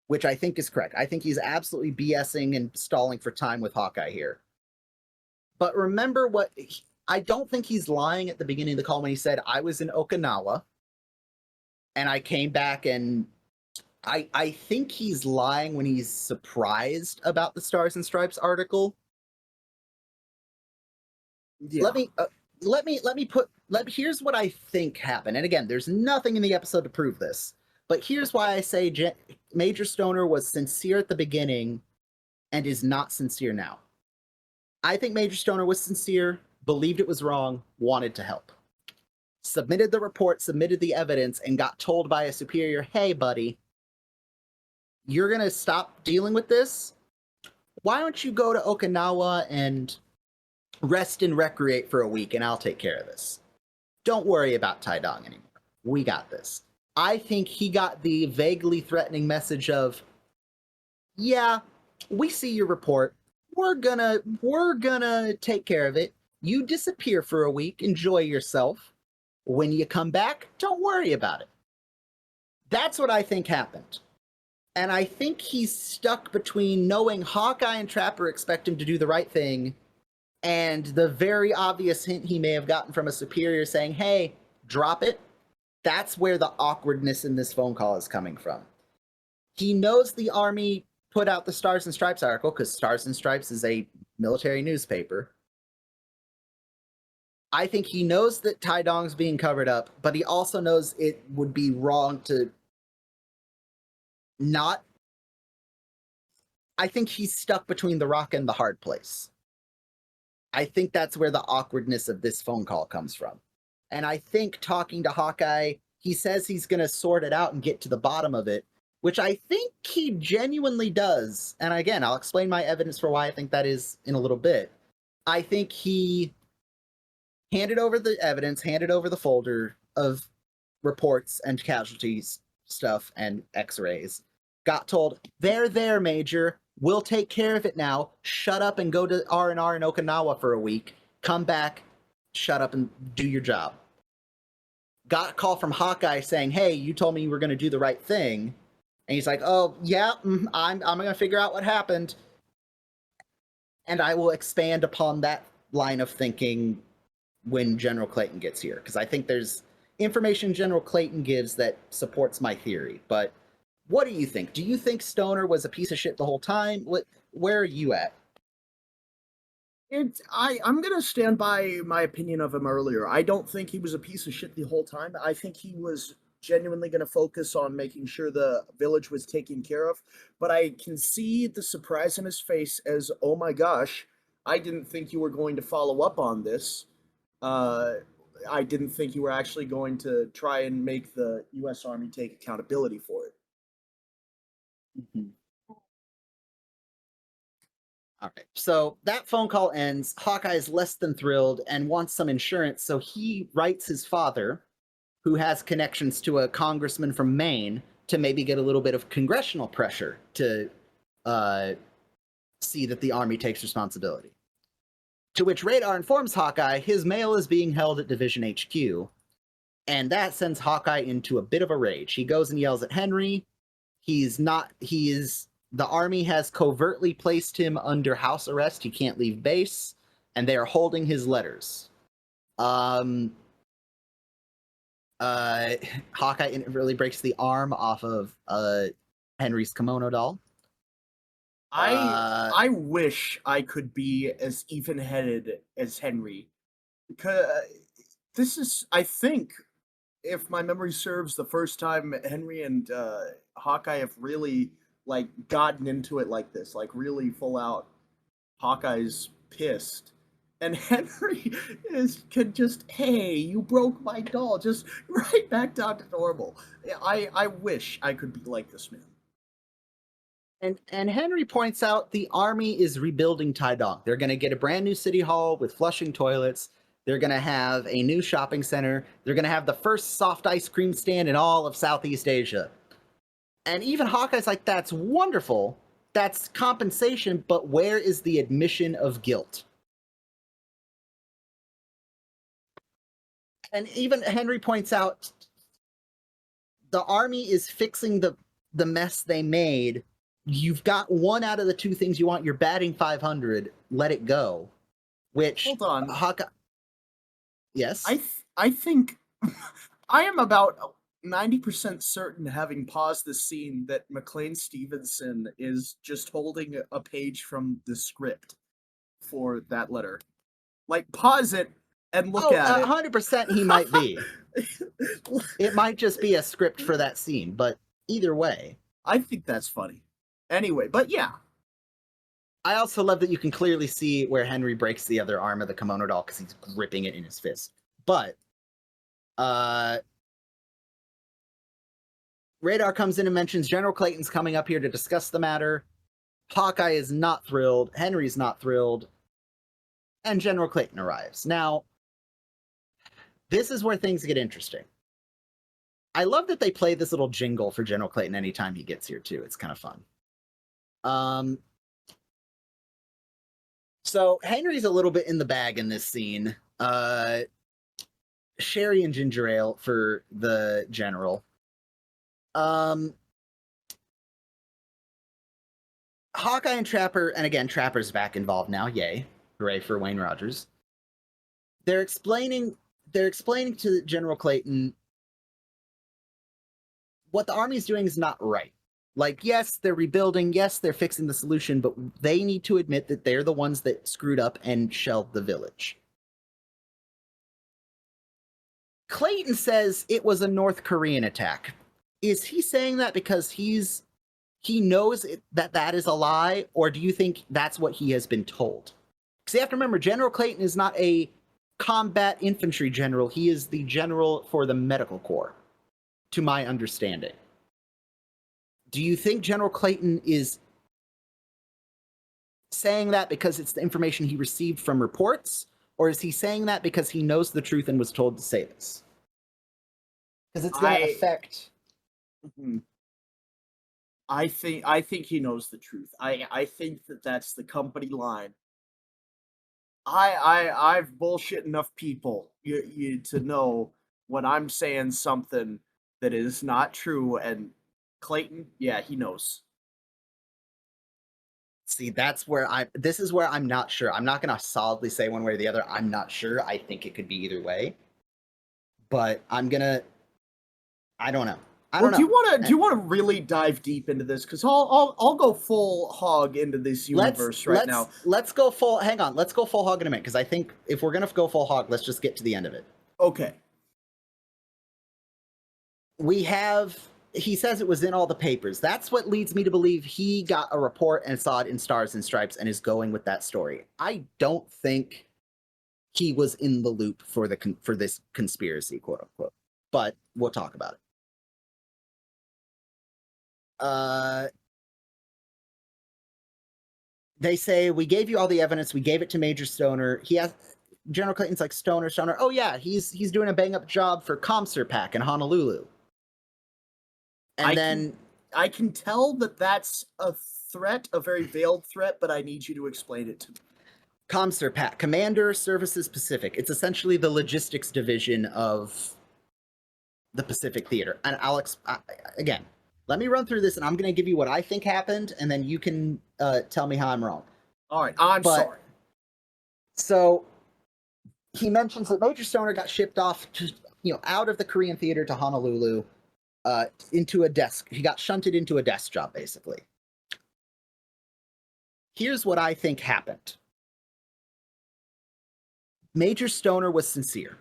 which I think is correct. I think he's absolutely BSing and stalling for time with Hawkeye here. But remember I don't think he's lying at the beginning of the call when he said, I was in Okinawa and I came back, and I think he's lying when he's surprised about the Stars and Stripes article. Yeah. Here's what I think happened. And again, there's nothing in the episode to prove this, but here's why I say Major Stoner was sincere at the beginning and is not sincere now. I think Major Stoner was sincere, believed it was wrong, wanted to help. Submitted the report, submitted the evidence, and got told by a superior, hey, buddy, you're going to stop dealing with this? Why don't you go to Okinawa and rest and recreate for a week, and I'll take care of this. Don't worry about Tae-Dong anymore. We got this. I think he got the vaguely threatening message of, yeah, we see your report. We're gonna take care of it. You disappear for a week. Enjoy yourself. When you come back, don't worry about it. That's what I think happened. And I think he's stuck between knowing Hawkeye and Trapper expect him to do the right thing and the very obvious hint he may have gotten from a superior saying, hey, drop it. That's where the awkwardness in this phone call is coming from. He knows the Army put out the Stars and Stripes article, because Stars and Stripes is a military newspaper. I think he knows that Tae-Dong's being covered up, but he also knows it would be wrong to not. I think he's stuck between the rock and the hard place. I think that's where the awkwardness of this phone call comes from. And I think talking to Hawkeye, he says he's going to sort it out and get to the bottom of it, which I think he genuinely does. And again, I'll explain my evidence for why I think that is in a little bit. I think he handed over the evidence, handed over the folder of reports and casualties stuff and x-rays, got told, there, Major, we'll take care of it now. Shut up and go to R&R in Okinawa for a week. Come back, shut up and do your job. Got a call from Hawkeye saying, hey, you told me you were going to do the right thing. And he's like, oh, yeah, I'm going to figure out what happened. And I will expand upon that line of thinking when General Clayton gets here, because I think there's information General Clayton gives that supports my theory. But what do you think? Do you think Stoner was a piece of shit the whole time? Where are you at? I'm gonna stand by my opinion of him earlier. I don't think he was a piece of shit the whole time. I think he was genuinely gonna focus on making sure the village was taken care of. But I can see the surprise in his face as, oh my gosh, I didn't think you were going to follow up on this. I didn't think you were actually going to try and make the U.S. Army take accountability for it. Mm-hmm. All right. So that phone call ends. Hawkeye is less than thrilled and wants some insurance. So he writes his father, who has connections to a congressman from Maine, to maybe get a little bit of congressional pressure to see that the Army takes responsibility. To which Radar informs Hawkeye his mail is being held at Division HQ. And that sends Hawkeye into a bit of a rage. He goes and yells at Henry. The Army has covertly placed him under house arrest. He can't leave base, and they are holding his letters. Hawkeye really breaks the arm off of Henry's kimono doll. I wish I could be as even-headed as Henry, because this is, I think, if my memory serves, the first time Henry and Hawkeye have really like gotten into it like this, like really full out. Hawkeye's pissed. And Henry could just, hey, you broke my doll, just right back down to normal. I wish I could be like this man. And Henry points out the army is rebuilding Tae-Dong. They're going to get a brand new city hall with flushing toilets. They're going to have a new shopping center. They're going to have the first soft ice cream stand in all of Southeast Asia. And even Hawkeye's like, that's wonderful. That's compensation, but where is the admission of guilt? And even Henry points out the army is fixing the mess they made. You've got one out of the two things you want. You're batting 500. Let it go. Which, hold on, Hawkeye. Yes, I think I am about 90% certain, having paused this scene, that McLean Stevenson is just holding a page from the script for that letter. Like, pause it and look at it. 100% he might be. It might just be a script for that scene, but either way. I think that's funny. Anyway, but yeah. I also love that you can clearly see where Henry breaks the other arm of the kimono doll because he's gripping it in his fist. But, Radar comes in and mentions General Clayton's coming up here to discuss the matter. Hawkeye is not thrilled. Henry's not thrilled. And General Clayton arrives. Now, this is where things get interesting. I love that they play this little jingle for General Clayton anytime he gets here, too. It's kind of fun. So Henry's a little bit in the bag in this scene. Sherry and ginger ale for the general. Hawkeye and Trapper, and again, Trapper's back involved now. Yay. Hooray for Wayne Rogers. They're explaining to General Clayton what the army is doing is not right. Like, yes, they're rebuilding. Yes, they're fixing the solution, but they need to admit that they're the ones that screwed up and shelled the village. Clayton says it was a North Korean attack. Is he saying that because he knows that is a lie, or do you think that's what he has been told? Because you have to remember, General Clayton is not a combat infantry general. He is the general for the medical corps, to my understanding. Do you think General Clayton is saying that because it's the information he received from reports, or is he saying that because he knows the truth and was told to say this? Because it's going to affect... I think he knows the truth. I think that's the company line. I've bullshit enough people you to know when I'm saying something that is not true, and Clayton, yeah, he knows. See, this is where I'm not sure. I'm not going to solidly say one way or the other. I'm not sure. I think it could be either way. But I don't know. Do you want to really dive deep into this? Because I'll go full hog into this universe now. Let's go full. Hang on. Let's go full hog in a minute. Because I think if we're gonna go full hog, let's just get to the end of it. Okay. He says it was in all the papers. That's what leads me to believe he got a report and saw it in Stars and Stripes and is going with that story. I don't think he was in the loop for this conspiracy, quote unquote. But we'll talk about it. They say, we gave you all the evidence. We gave it to Major Stoner. General Clayton's like, Stoner. Oh yeah, he's doing a bang up job for ComSurPac in Honolulu. And I can tell that that's a threat, a very veiled threat, but I need you to explain it to me. ComSurPac, Commander Services Pacific. It's essentially the logistics division of the Pacific Theater. And Alex, again, let me run through this, and I'm going to give you what I think happened, and then you can tell me how I'm wrong. All right, I'm sorry. So he mentions that Major Stoner got shipped off to, out of the Korean theater to Honolulu, into a desk. He got shunted into a desk job, basically. Here's what I think happened. Major Stoner was sincere.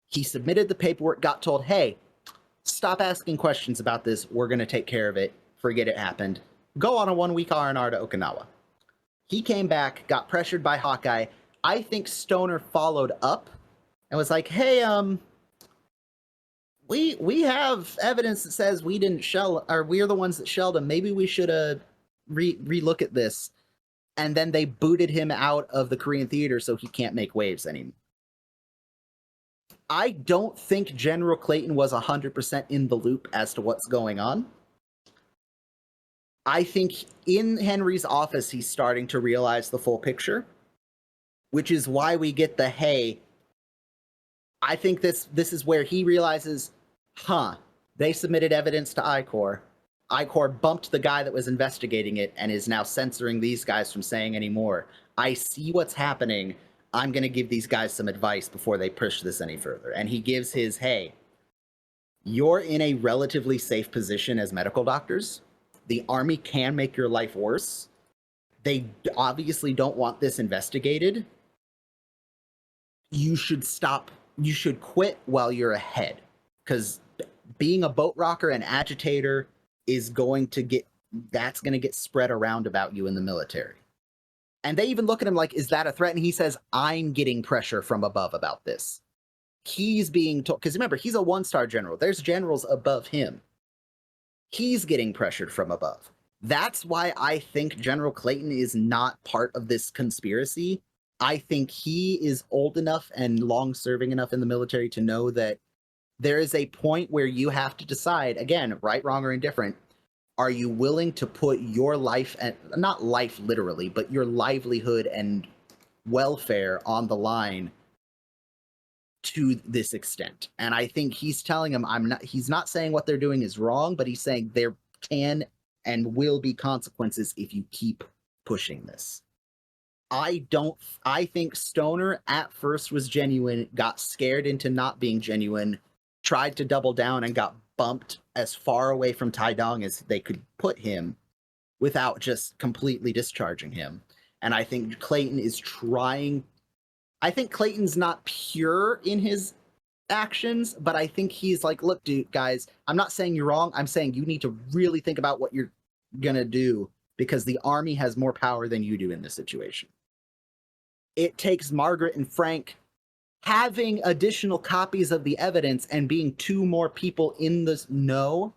He submitted the paperwork, got told, hey, stop asking questions about this. We're going to take care of it. Forget it happened. go on a 1-week R&R to Okinawa. He came back, got pressured by Hawkeye. I think Stoner followed up and was like, hey, we have evidence that says we didn't shell, or we're the ones that shelled him. Maybe we should re-look at this. And then they booted him out of the Korean theater so he can't make waves anymore. I don't think General Clayton was 100% in the loop as to what's going on. I think in Henry's office, he's starting to realize the full picture, which is why we get the, hey, I think this is where he realizes, they submitted evidence to I-Corps. I-Corps bumped the guy that was investigating it and is now censoring these guys from saying any more. I see what's happening. I'm going to give these guys some advice before they push this any further. And he gives his, hey, you're in a relatively safe position as medical doctors. The Army can make your life worse. They obviously don't want this investigated. You should stop. You should quit while you're ahead. Because being a boat rocker and agitator is going to get spread around about you in the military. And they even look at him like, is that a threat? And he says, I'm getting pressure from above about this. He's being told, because remember, he's a 1-star general. There's generals above him. He's getting pressured from above. That's why I think General Clayton is not part of this conspiracy. I think he is old enough and long-serving enough in the military to know that there is a point where you have to decide, again, right, wrong, or indifferent, are you willing to put your life, and not life literally, but your livelihood and welfare on the line to this extent? And I think he's telling him, he's not saying what they're doing is wrong, but he's saying there can and will be consequences if you keep pushing this. I think Stoner at first was genuine, got scared into not being genuine, tried to double down and got bumped as far away from Tae-Dong as they could put him without just completely discharging him. And I think Clayton is trying. I think Clayton's not pure in his actions, but I think he's like, look, dude, guys, I'm not saying you're wrong. I'm saying you need to really think about what you're going to do because the Army has more power than you do in this situation. It takes Margaret and Frank having additional copies of the evidence and being 2 more people in this know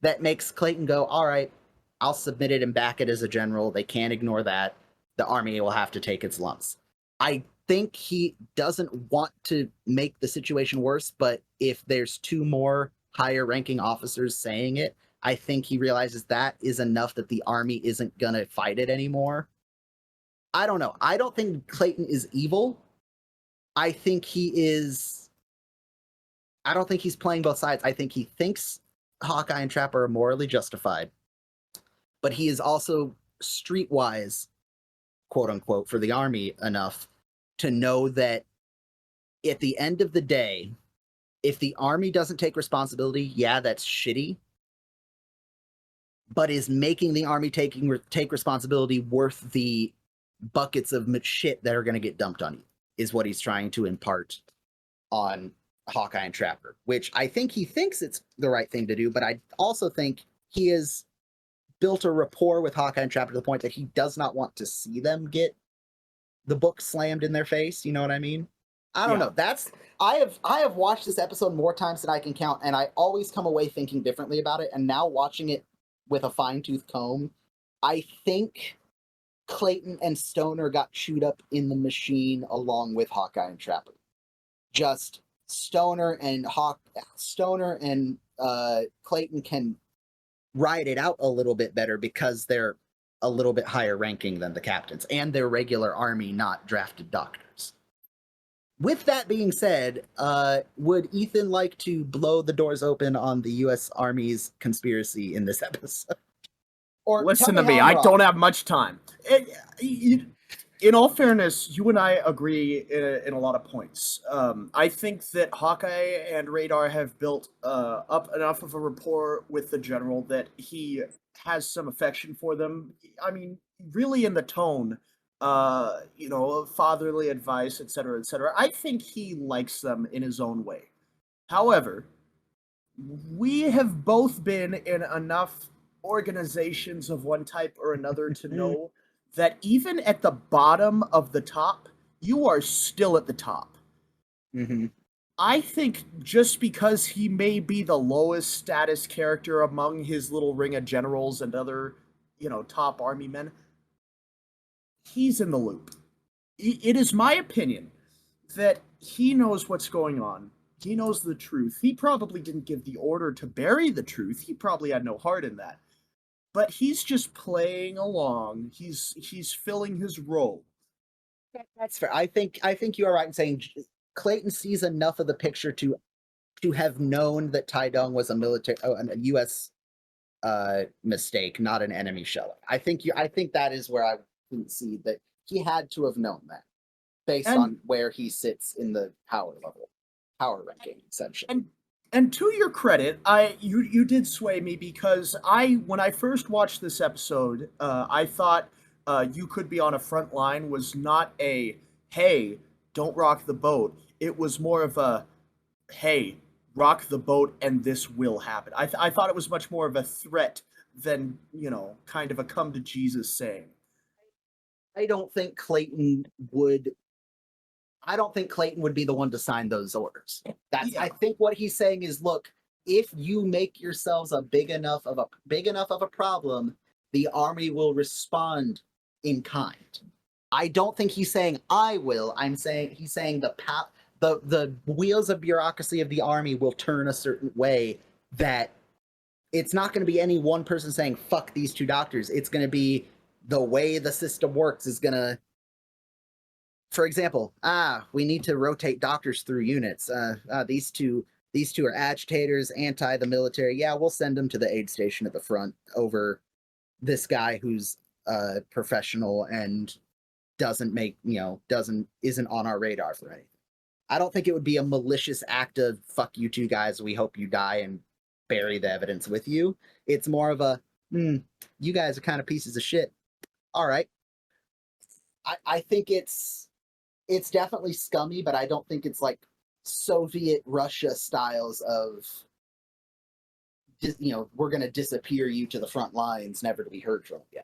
that makes Clayton go, all right, I'll submit it and back it as a general. They can't ignore that. The Army will have to take its lumps. I think he doesn't want to make the situation worse, but if there's 2 more higher ranking officers saying it, I think he realizes that is enough that the Army isn't going to fight it anymore. I don't know. I don't think Clayton is evil. I think he's playing both sides. I think he thinks Hawkeye and Trapper are morally justified, but he is also streetwise, quote unquote, for the Army enough to know that at the end of the day, if the Army doesn't take responsibility, yeah, that's shitty, but is making the Army take responsibility worth the buckets of shit that are going to get dumped on you, is what he's trying to impart on Hawkeye and Trapper, which I think he thinks it's the right thing to do, but I also think he has built a rapport with Hawkeye and Trapper to the point that he does not want to see them get the book slammed in their face. You know what I mean? I don't know. I have watched this episode more times than I can count, and I always come away thinking differently about it. And now watching it with a fine-tooth comb, I think Clayton and Stoner got chewed up in the machine along with Hawkeye and Trapper. Just Stoner and Clayton can ride it out a little bit better because they're a little bit higher ranking than the captains, and they're regular Army, not drafted doctors. With that being said, would Ethan like to blow the doors open on the U.S. Army's conspiracy in this episode? Or listen to me, I don't have much time. In all fairness, you and I agree in a lot of points. I think that Hawkeye and Radar have built up enough of a rapport with the general that he has some affection for them. I mean, really in the tone, fatherly advice, etc., etc. I think he likes them in his own way. However, we have both been in enough organizations of one type or another to know that even at the bottom of the top, you are still at the top. Mm-hmm. I think just because he may be the lowest status character among his little ring of generals and other, top army men, he's in the loop. It is my opinion that he knows what's going on. He knows the truth. He probably didn't give the order to bury the truth. He probably had no heart in that. But he's just playing along. He's filling his role. That's fair. I think you are right in saying Clayton sees enough of the picture to have known that Tae-Dong was a U.S. Mistake, not an enemy shell. I think that is where I can see that he had to have known that based on where he sits in the power ranking, essentially. And to your credit, you did sway me because when I first watched this episode, I thought you could be on a front line was not a hey, don't rock the boat. It was more of a hey, rock the boat and this will happen. I thought it was much more of a threat than kind of a come to Jesus saying. I don't think Clayton would be the one to sign those orders. I think what he's saying is, look, if you make yourselves a big enough of a problem, the army will respond in kind. I don't think he's saying I will. He's saying the wheels of bureaucracy of the army will turn a certain way that it's not going to be any one person saying fuck these two doctors. It's going to be the way the system works is going to, for example, we need to rotate doctors through units. These two are agitators, anti the military. Yeah, we'll send them to the aid station at the front over this guy who's professional and isn't on our radar for anything. I don't think it would be a malicious act of fuck you two guys, we hope you die and bury the evidence with you. It's more of a you guys are kind of pieces of shit. All right. I think it's definitely scummy, but I don't think it's like Soviet Russia styles of we're going to disappear you to the front lines, never to be heard from again.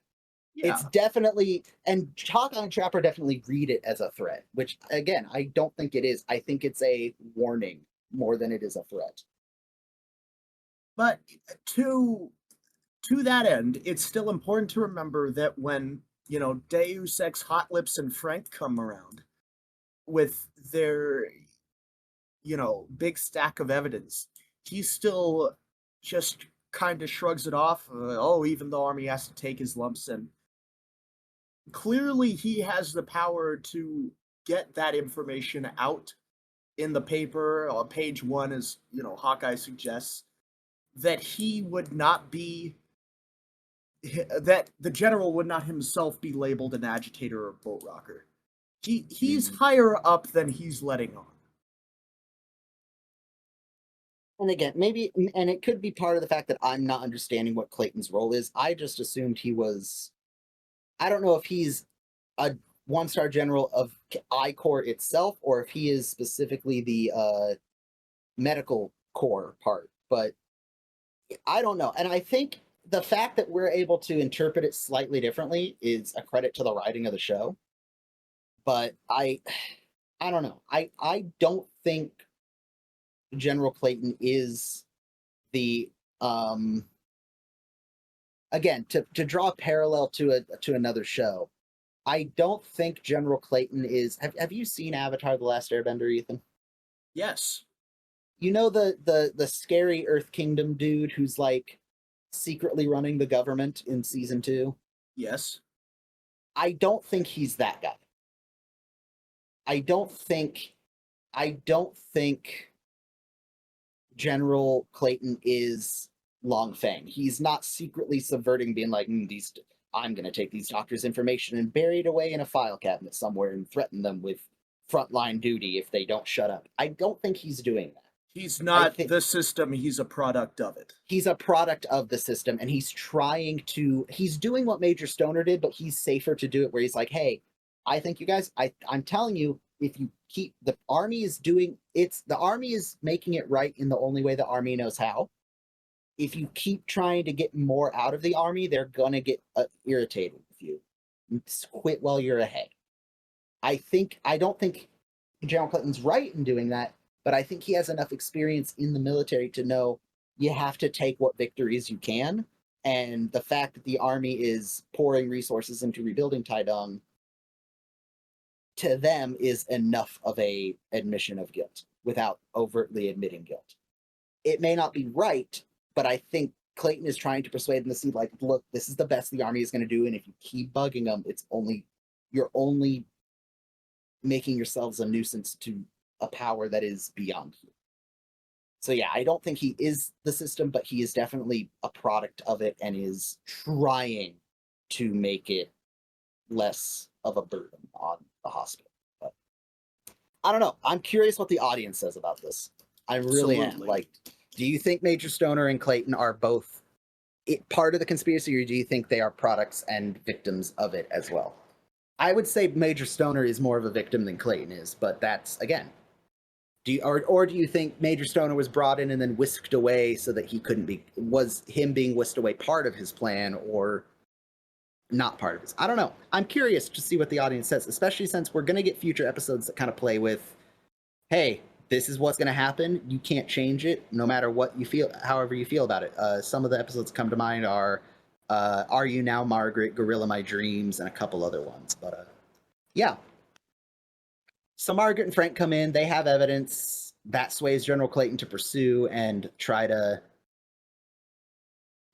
Yeah. It's definitely, and Hawkeye and Trapper definitely read it as a threat, which again, I don't think it is. I think it's a warning more than it is a threat. But to that end, it's still important to remember that when, Deus Ex Hot Lips and Frank come around with their, big stack of evidence, he still just kind of shrugs it off. Even the army has to take his lumps, and clearly he has the power to get that information out in the paper on page 1, as Hawkeye suggests, that he would not be, that the general would not himself be labeled an agitator or boat rocker. He's higher up than he's letting on. And again, maybe, and it could be part of the fact that I'm not understanding what Clayton's role is. I just assumed he was, I don't know if he's a 1-star general of I Corps itself, or if he is specifically the medical corps part, but I don't know. And I think the fact that we're able to interpret it slightly differently is a credit to the writing of the show. But I don't know. I don't think General Clayton is the again, to draw a parallel to another show. I don't think General Clayton is. Have you seen Avatar: The Last Airbender, Ethan? Yes. You know the scary Earth Kingdom dude who's like secretly running the government in season 2? Yes. I don't think he's that guy. I don't think General Clayton is Long Fang. He's not secretly subverting, being like, I'm going to take these doctors' information and bury it away in a file cabinet somewhere and threaten them with frontline duty if they don't shut up. I don't think he's doing that. He's not the system, he's a product of it. He's a product of the system, and he's doing what Major Stoner did, but he's safer to do it where he's like, hey, I think you guys, I'm telling you, if you keep, the army is making it right in the only way the army knows how. if you keep trying to get more out of the Army, they're going to get irritated with you. Quit while you're ahead. I don't think General Clayton's right in doing that, but I think he has enough experience in the military to know you have to take what victories you can. And the fact that the Army is pouring resources into rebuilding Tae-Dong, to them, is enough of a admission of guilt without overtly admitting guilt. It may not be right, but I think Clayton is trying to persuade them to see, like, look, this is the best the Army is going to do, and if you keep bugging them, you're only making yourselves a nuisance to a power that is beyond you. So yeah, I don't think he is the system, but he is definitely a product of it and is trying to make it less of a burden on the hospital. But I don't know. I'm curious what the audience says about this. I really am. Like, do you think Major Stoner and Clayton are both part of the conspiracy, or do you think they are products and victims of it as well? I would say Major Stoner is more of a victim than Clayton is, but that's, again, do you think Major Stoner was brought in and then whisked away so that he couldn't be, was him being whisked away part of his plan or not part of his? I don't know. I'm curious to see what the audience says, especially since we're going to get future episodes that kind of play with, hey, this is what's going to happen. You can't change it no matter what you feel, however you feel about it. Some of the episodes that come to mind are You Now, Margaret, Gorilla My Dreams, and a couple other ones. But yeah. So Margaret and Frank come in. They have evidence that sways General Clayton to pursue and try to...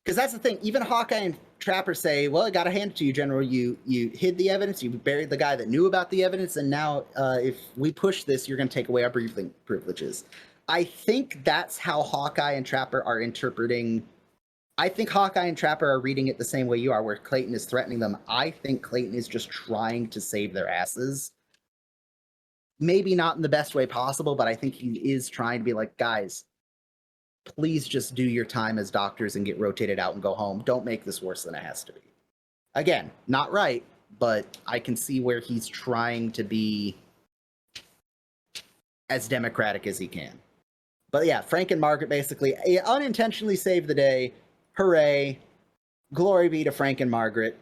Because that's the thing. Even Hawkeye and Trapper say, well, I got to hand it to you, General. You hid the evidence. You buried the guy that knew about the evidence. And now if we push this, you're going to take away our briefing privileges. I think that's how Hawkeye and Trapper are interpreting... I think Hawkeye and Trapper are reading it the same way you are, where Clayton is threatening them. I think Clayton is just trying to save their asses. Maybe not in the best way possible, but I think he is trying to be like, guys, please just do your time as doctors and get rotated out and go home. Don't make this worse than it has to be. Again, not right, but I can see where he's trying to be as democratic as he can. But yeah, Frank and Margaret basically unintentionally save the day. Hooray. Glory be to Frank and Margaret.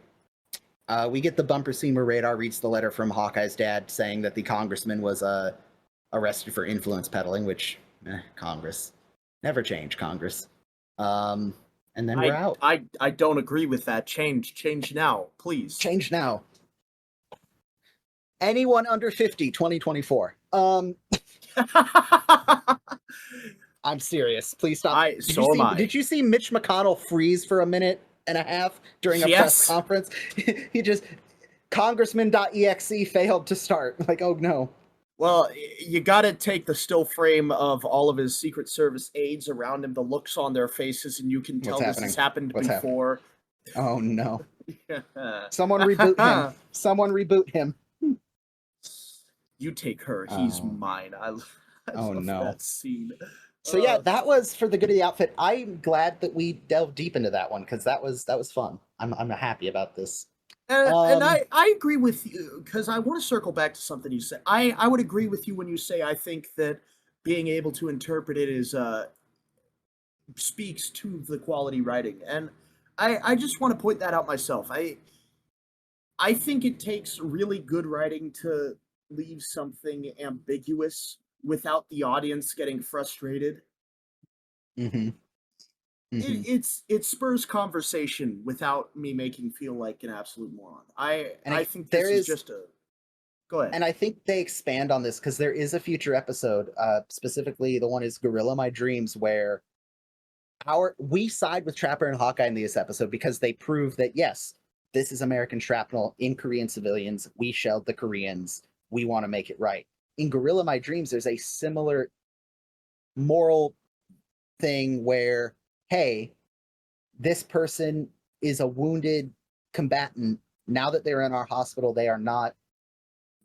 We get the bumper scene where Radar reads the letter from Hawkeye's dad saying that the congressman was arrested for influence peddling, which, Congress. Never change, Congress. And then we're out. I don't agree with that. Change now, please. Change now. Anyone under 50, 2024. I'm serious. Please stop. Did you see Mitch McConnell freeze for a minute and a half during a press conference? He just, Congressman.exe failed to start. Like, oh no. Well, you got to take the still frame of all of his Secret Service aides around him, the looks on their faces, and you can tell this has happened before. Oh no. Someone reboot him. Someone reboot him. You take her. He's mine. I love that scene. So yeah, that was for the good of the outfit. I'm glad that we delved deep into that one because that was fun. I'm happy about this. And I agree with you because I want to circle back to something you said. I would agree with you when you say I think that being able to interpret it is speaks to the quality writing, and I just want to point that out myself. I think it takes really good writing to leave something ambiguous without the audience getting frustrated. Mm-hmm. Mm-hmm. It spurs conversation without me making feel like an absolute moron. I think this is just a... Go ahead. And I think they expand on this because there is a future episode, specifically the one is Gorilla My Dreams, where we side with Trapper and Hawkeye in this episode because they prove that, yes, this is American shrapnel in Korean civilians. We shelled the Koreans. We want to make it right. In Gorilla My Dreams, there's a similar moral thing where, hey, this person is a wounded combatant. Now that they're in our hospital, they are not.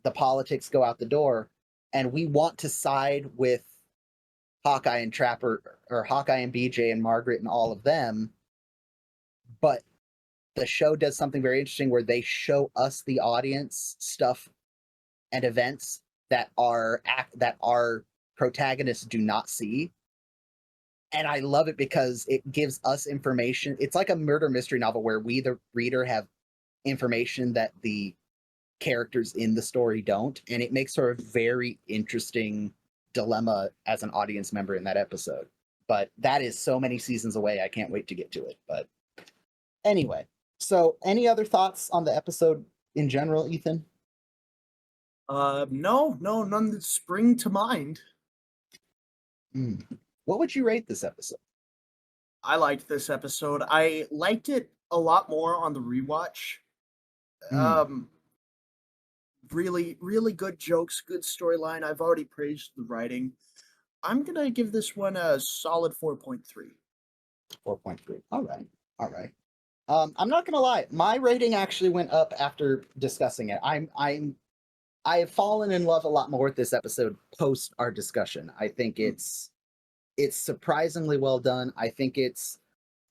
The politics go out the door, and we want to side with Hawkeye and Trapper, or Hawkeye and BJ and Margaret and all of them. But the show does something very interesting where they show us, the audience, stuff and events that our protagonists do not see. And I love it because it gives us information. It's like a murder mystery novel where we, the reader, have information that the characters in the story don't, and it makes for a very interesting dilemma as an audience member in that episode. But that is so many seasons away, I can't wait to get to it. But anyway, so any other thoughts on the episode in general, Ethan? No, none that spring to mind. What would you rate this episode? I liked this episode. I liked it a lot more on the rewatch. Really, really good jokes, good storyline. I've already praised the writing. I'm gonna give this one a solid 4.3. 4.3. All right. I'm not gonna lie, my rating actually went up after discussing it. I have fallen in love a lot more with this episode post our discussion. I think it's surprisingly well done. I think it's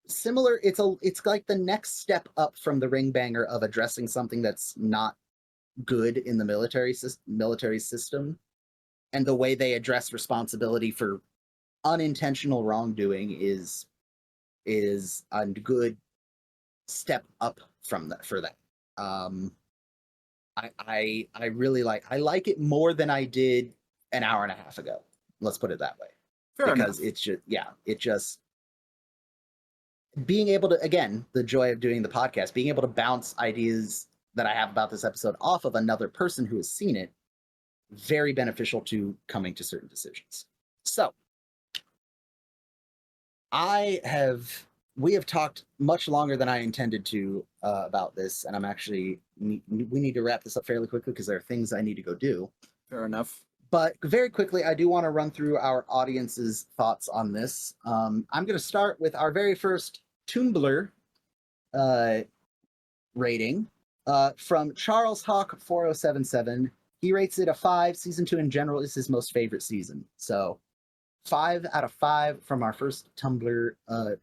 similar. It's like the next step up from the ring banger of addressing something that's not good in the military system, and the way they address responsibility for unintentional wrongdoing is a good step up from that for that. I really like it more than I did an hour and a half ago. Let's put it that way. Fair because enough. It just being able to, again, the joy of doing the podcast, being able to bounce ideas that I have about this episode off of another person who has seen it, very beneficial to coming to certain decisions. So we have talked much longer than I intended to about this, and we need to wrap this up fairly quickly because there are things I need to go do. Fair enough. But very quickly, I do want to run through our audience's thoughts on this. I'm going to start with our very first Tumblr rating from Charles Hawk 4077. He rates it a 5. Season 2 in general is his most favorite season. So 5 out of 5 from our first Tumblr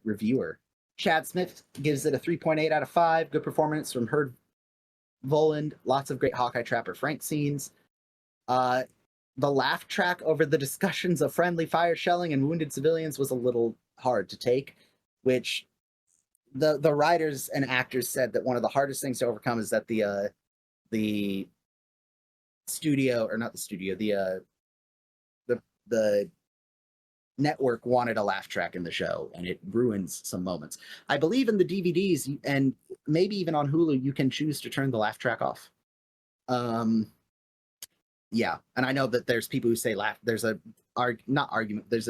reviewer. Chad Smith gives it a 3.8 out of 5. Good performance from Herd Voland. Lots of great Hawkeye Trapper Frank scenes. The laugh track over the discussions of friendly fire shelling and wounded civilians was a little hard to take, which the writers and actors said that one of the hardest things to overcome is that the studio, or not the studio, the network wanted a laugh track in the show, and it ruins some moments. I believe in the DVDs, and maybe even on Hulu, you can choose to turn the laugh track off. Yeah, and I know that there's people who say there's a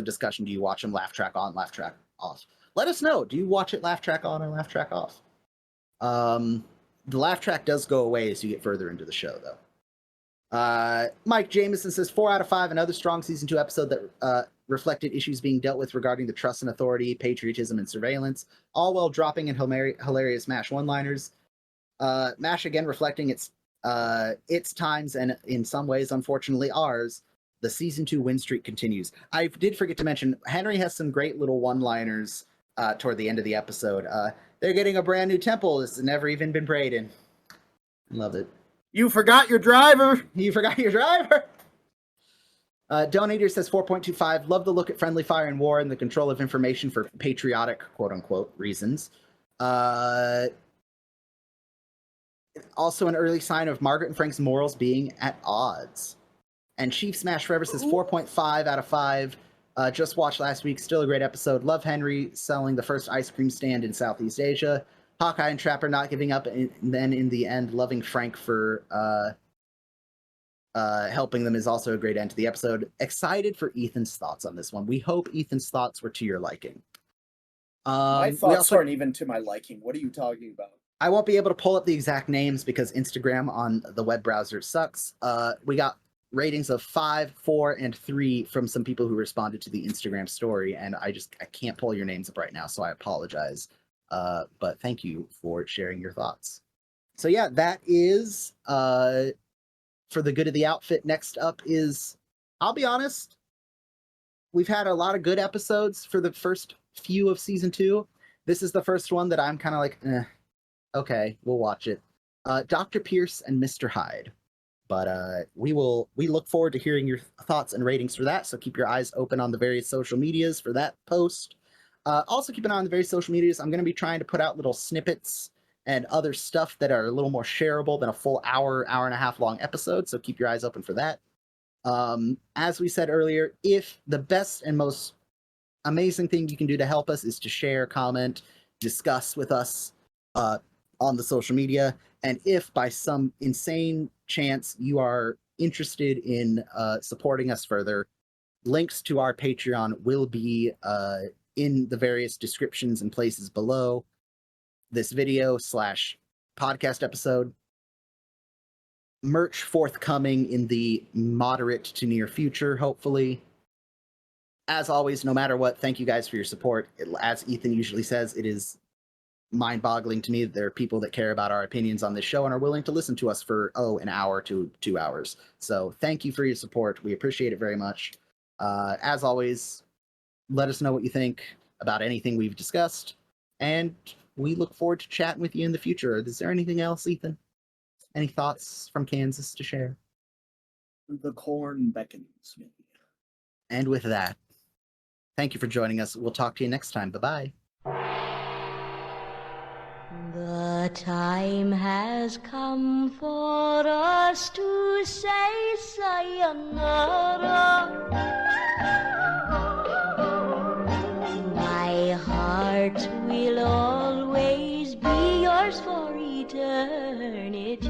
discussion, do you watch them laugh track on, laugh track off? Let us know, do you watch it laugh track on or laugh track off? The laugh track does go away as you get further into the show, though. Mike Jameson says 4 out of 5, another strong season 2 episode that reflected issues being dealt with regarding the trust and authority, patriotism, and surveillance, all while dropping in hilarious MASH one-liners. MASH again reflecting its times, and in some ways, unfortunately, ours. The season 2 win streak continues. I did forget to mention, Henry has some great little one-liners toward the end of the episode. They're getting a brand new temple that's never even been prayed in. Love it. You forgot your driver. You forgot your driver. Donator says 4.25. Love the look at friendly fire and war and the control of information for patriotic, quote-unquote, reasons. Also an early sign of Margaret and Frank's morals being at odds. And Chief Smash Forever says 4.5 out of 5. Just watched last week. Still a great episode. Love Henry selling the first ice cream stand in Southeast Asia. Hawkeye and Trapper not giving up, and then in the end, loving Frank for helping them is also a great end to the episode. Excited for Ethan's thoughts on this one. We hope Ethan's thoughts were to your liking. My thoughts aren't even to my liking. What are you talking about? I won't be able to pull up the exact names because Instagram on the web browser sucks. We got ratings of 5, 4, and 3 from some people who responded to the Instagram story, and I can't pull your names up right now, so I apologize. But thank you for sharing your thoughts. So yeah, that is for the good of the outfit. Next up is, I'll be honest, we've had a lot of good episodes for the first few of season 2. This is the first one that I'm kind of like, okay, we'll watch it. Dr. Pierce and Mr. Hyde. But we look forward to hearing your thoughts and ratings for that. So keep your eyes open on the various social medias for that post. Also, keep an eye on the various social medias. I'm going to be trying to put out little snippets and other stuff that are a little more shareable than a full hour and a half long episode. So keep your eyes open for that. As we said earlier, if the best and most amazing thing you can do to help us is to share, comment, discuss with us on the social media. And if by some insane chance you are interested in supporting us further, links to our Patreon will be in the various descriptions and places below this video / podcast episode. Merch forthcoming in the moderate to near future, hopefully. As always, no matter what, thank you guys for your support. As Ethan usually says, it is mind-boggling to me that there are people that care about our opinions on this show and are willing to listen to us for, an hour to 2 hours. So thank you for your support. We appreciate it very much. As always, let us know what you think about anything we've discussed, and we look forward to chatting with you in the future. Is there anything else, Ethan? Any thoughts from Kansas to share? The corn beckons me. And with that, thank you for joining us. We'll talk to you next time. Bye-bye. The time has come for us to say sayonara. My heart will always be yours for eternity.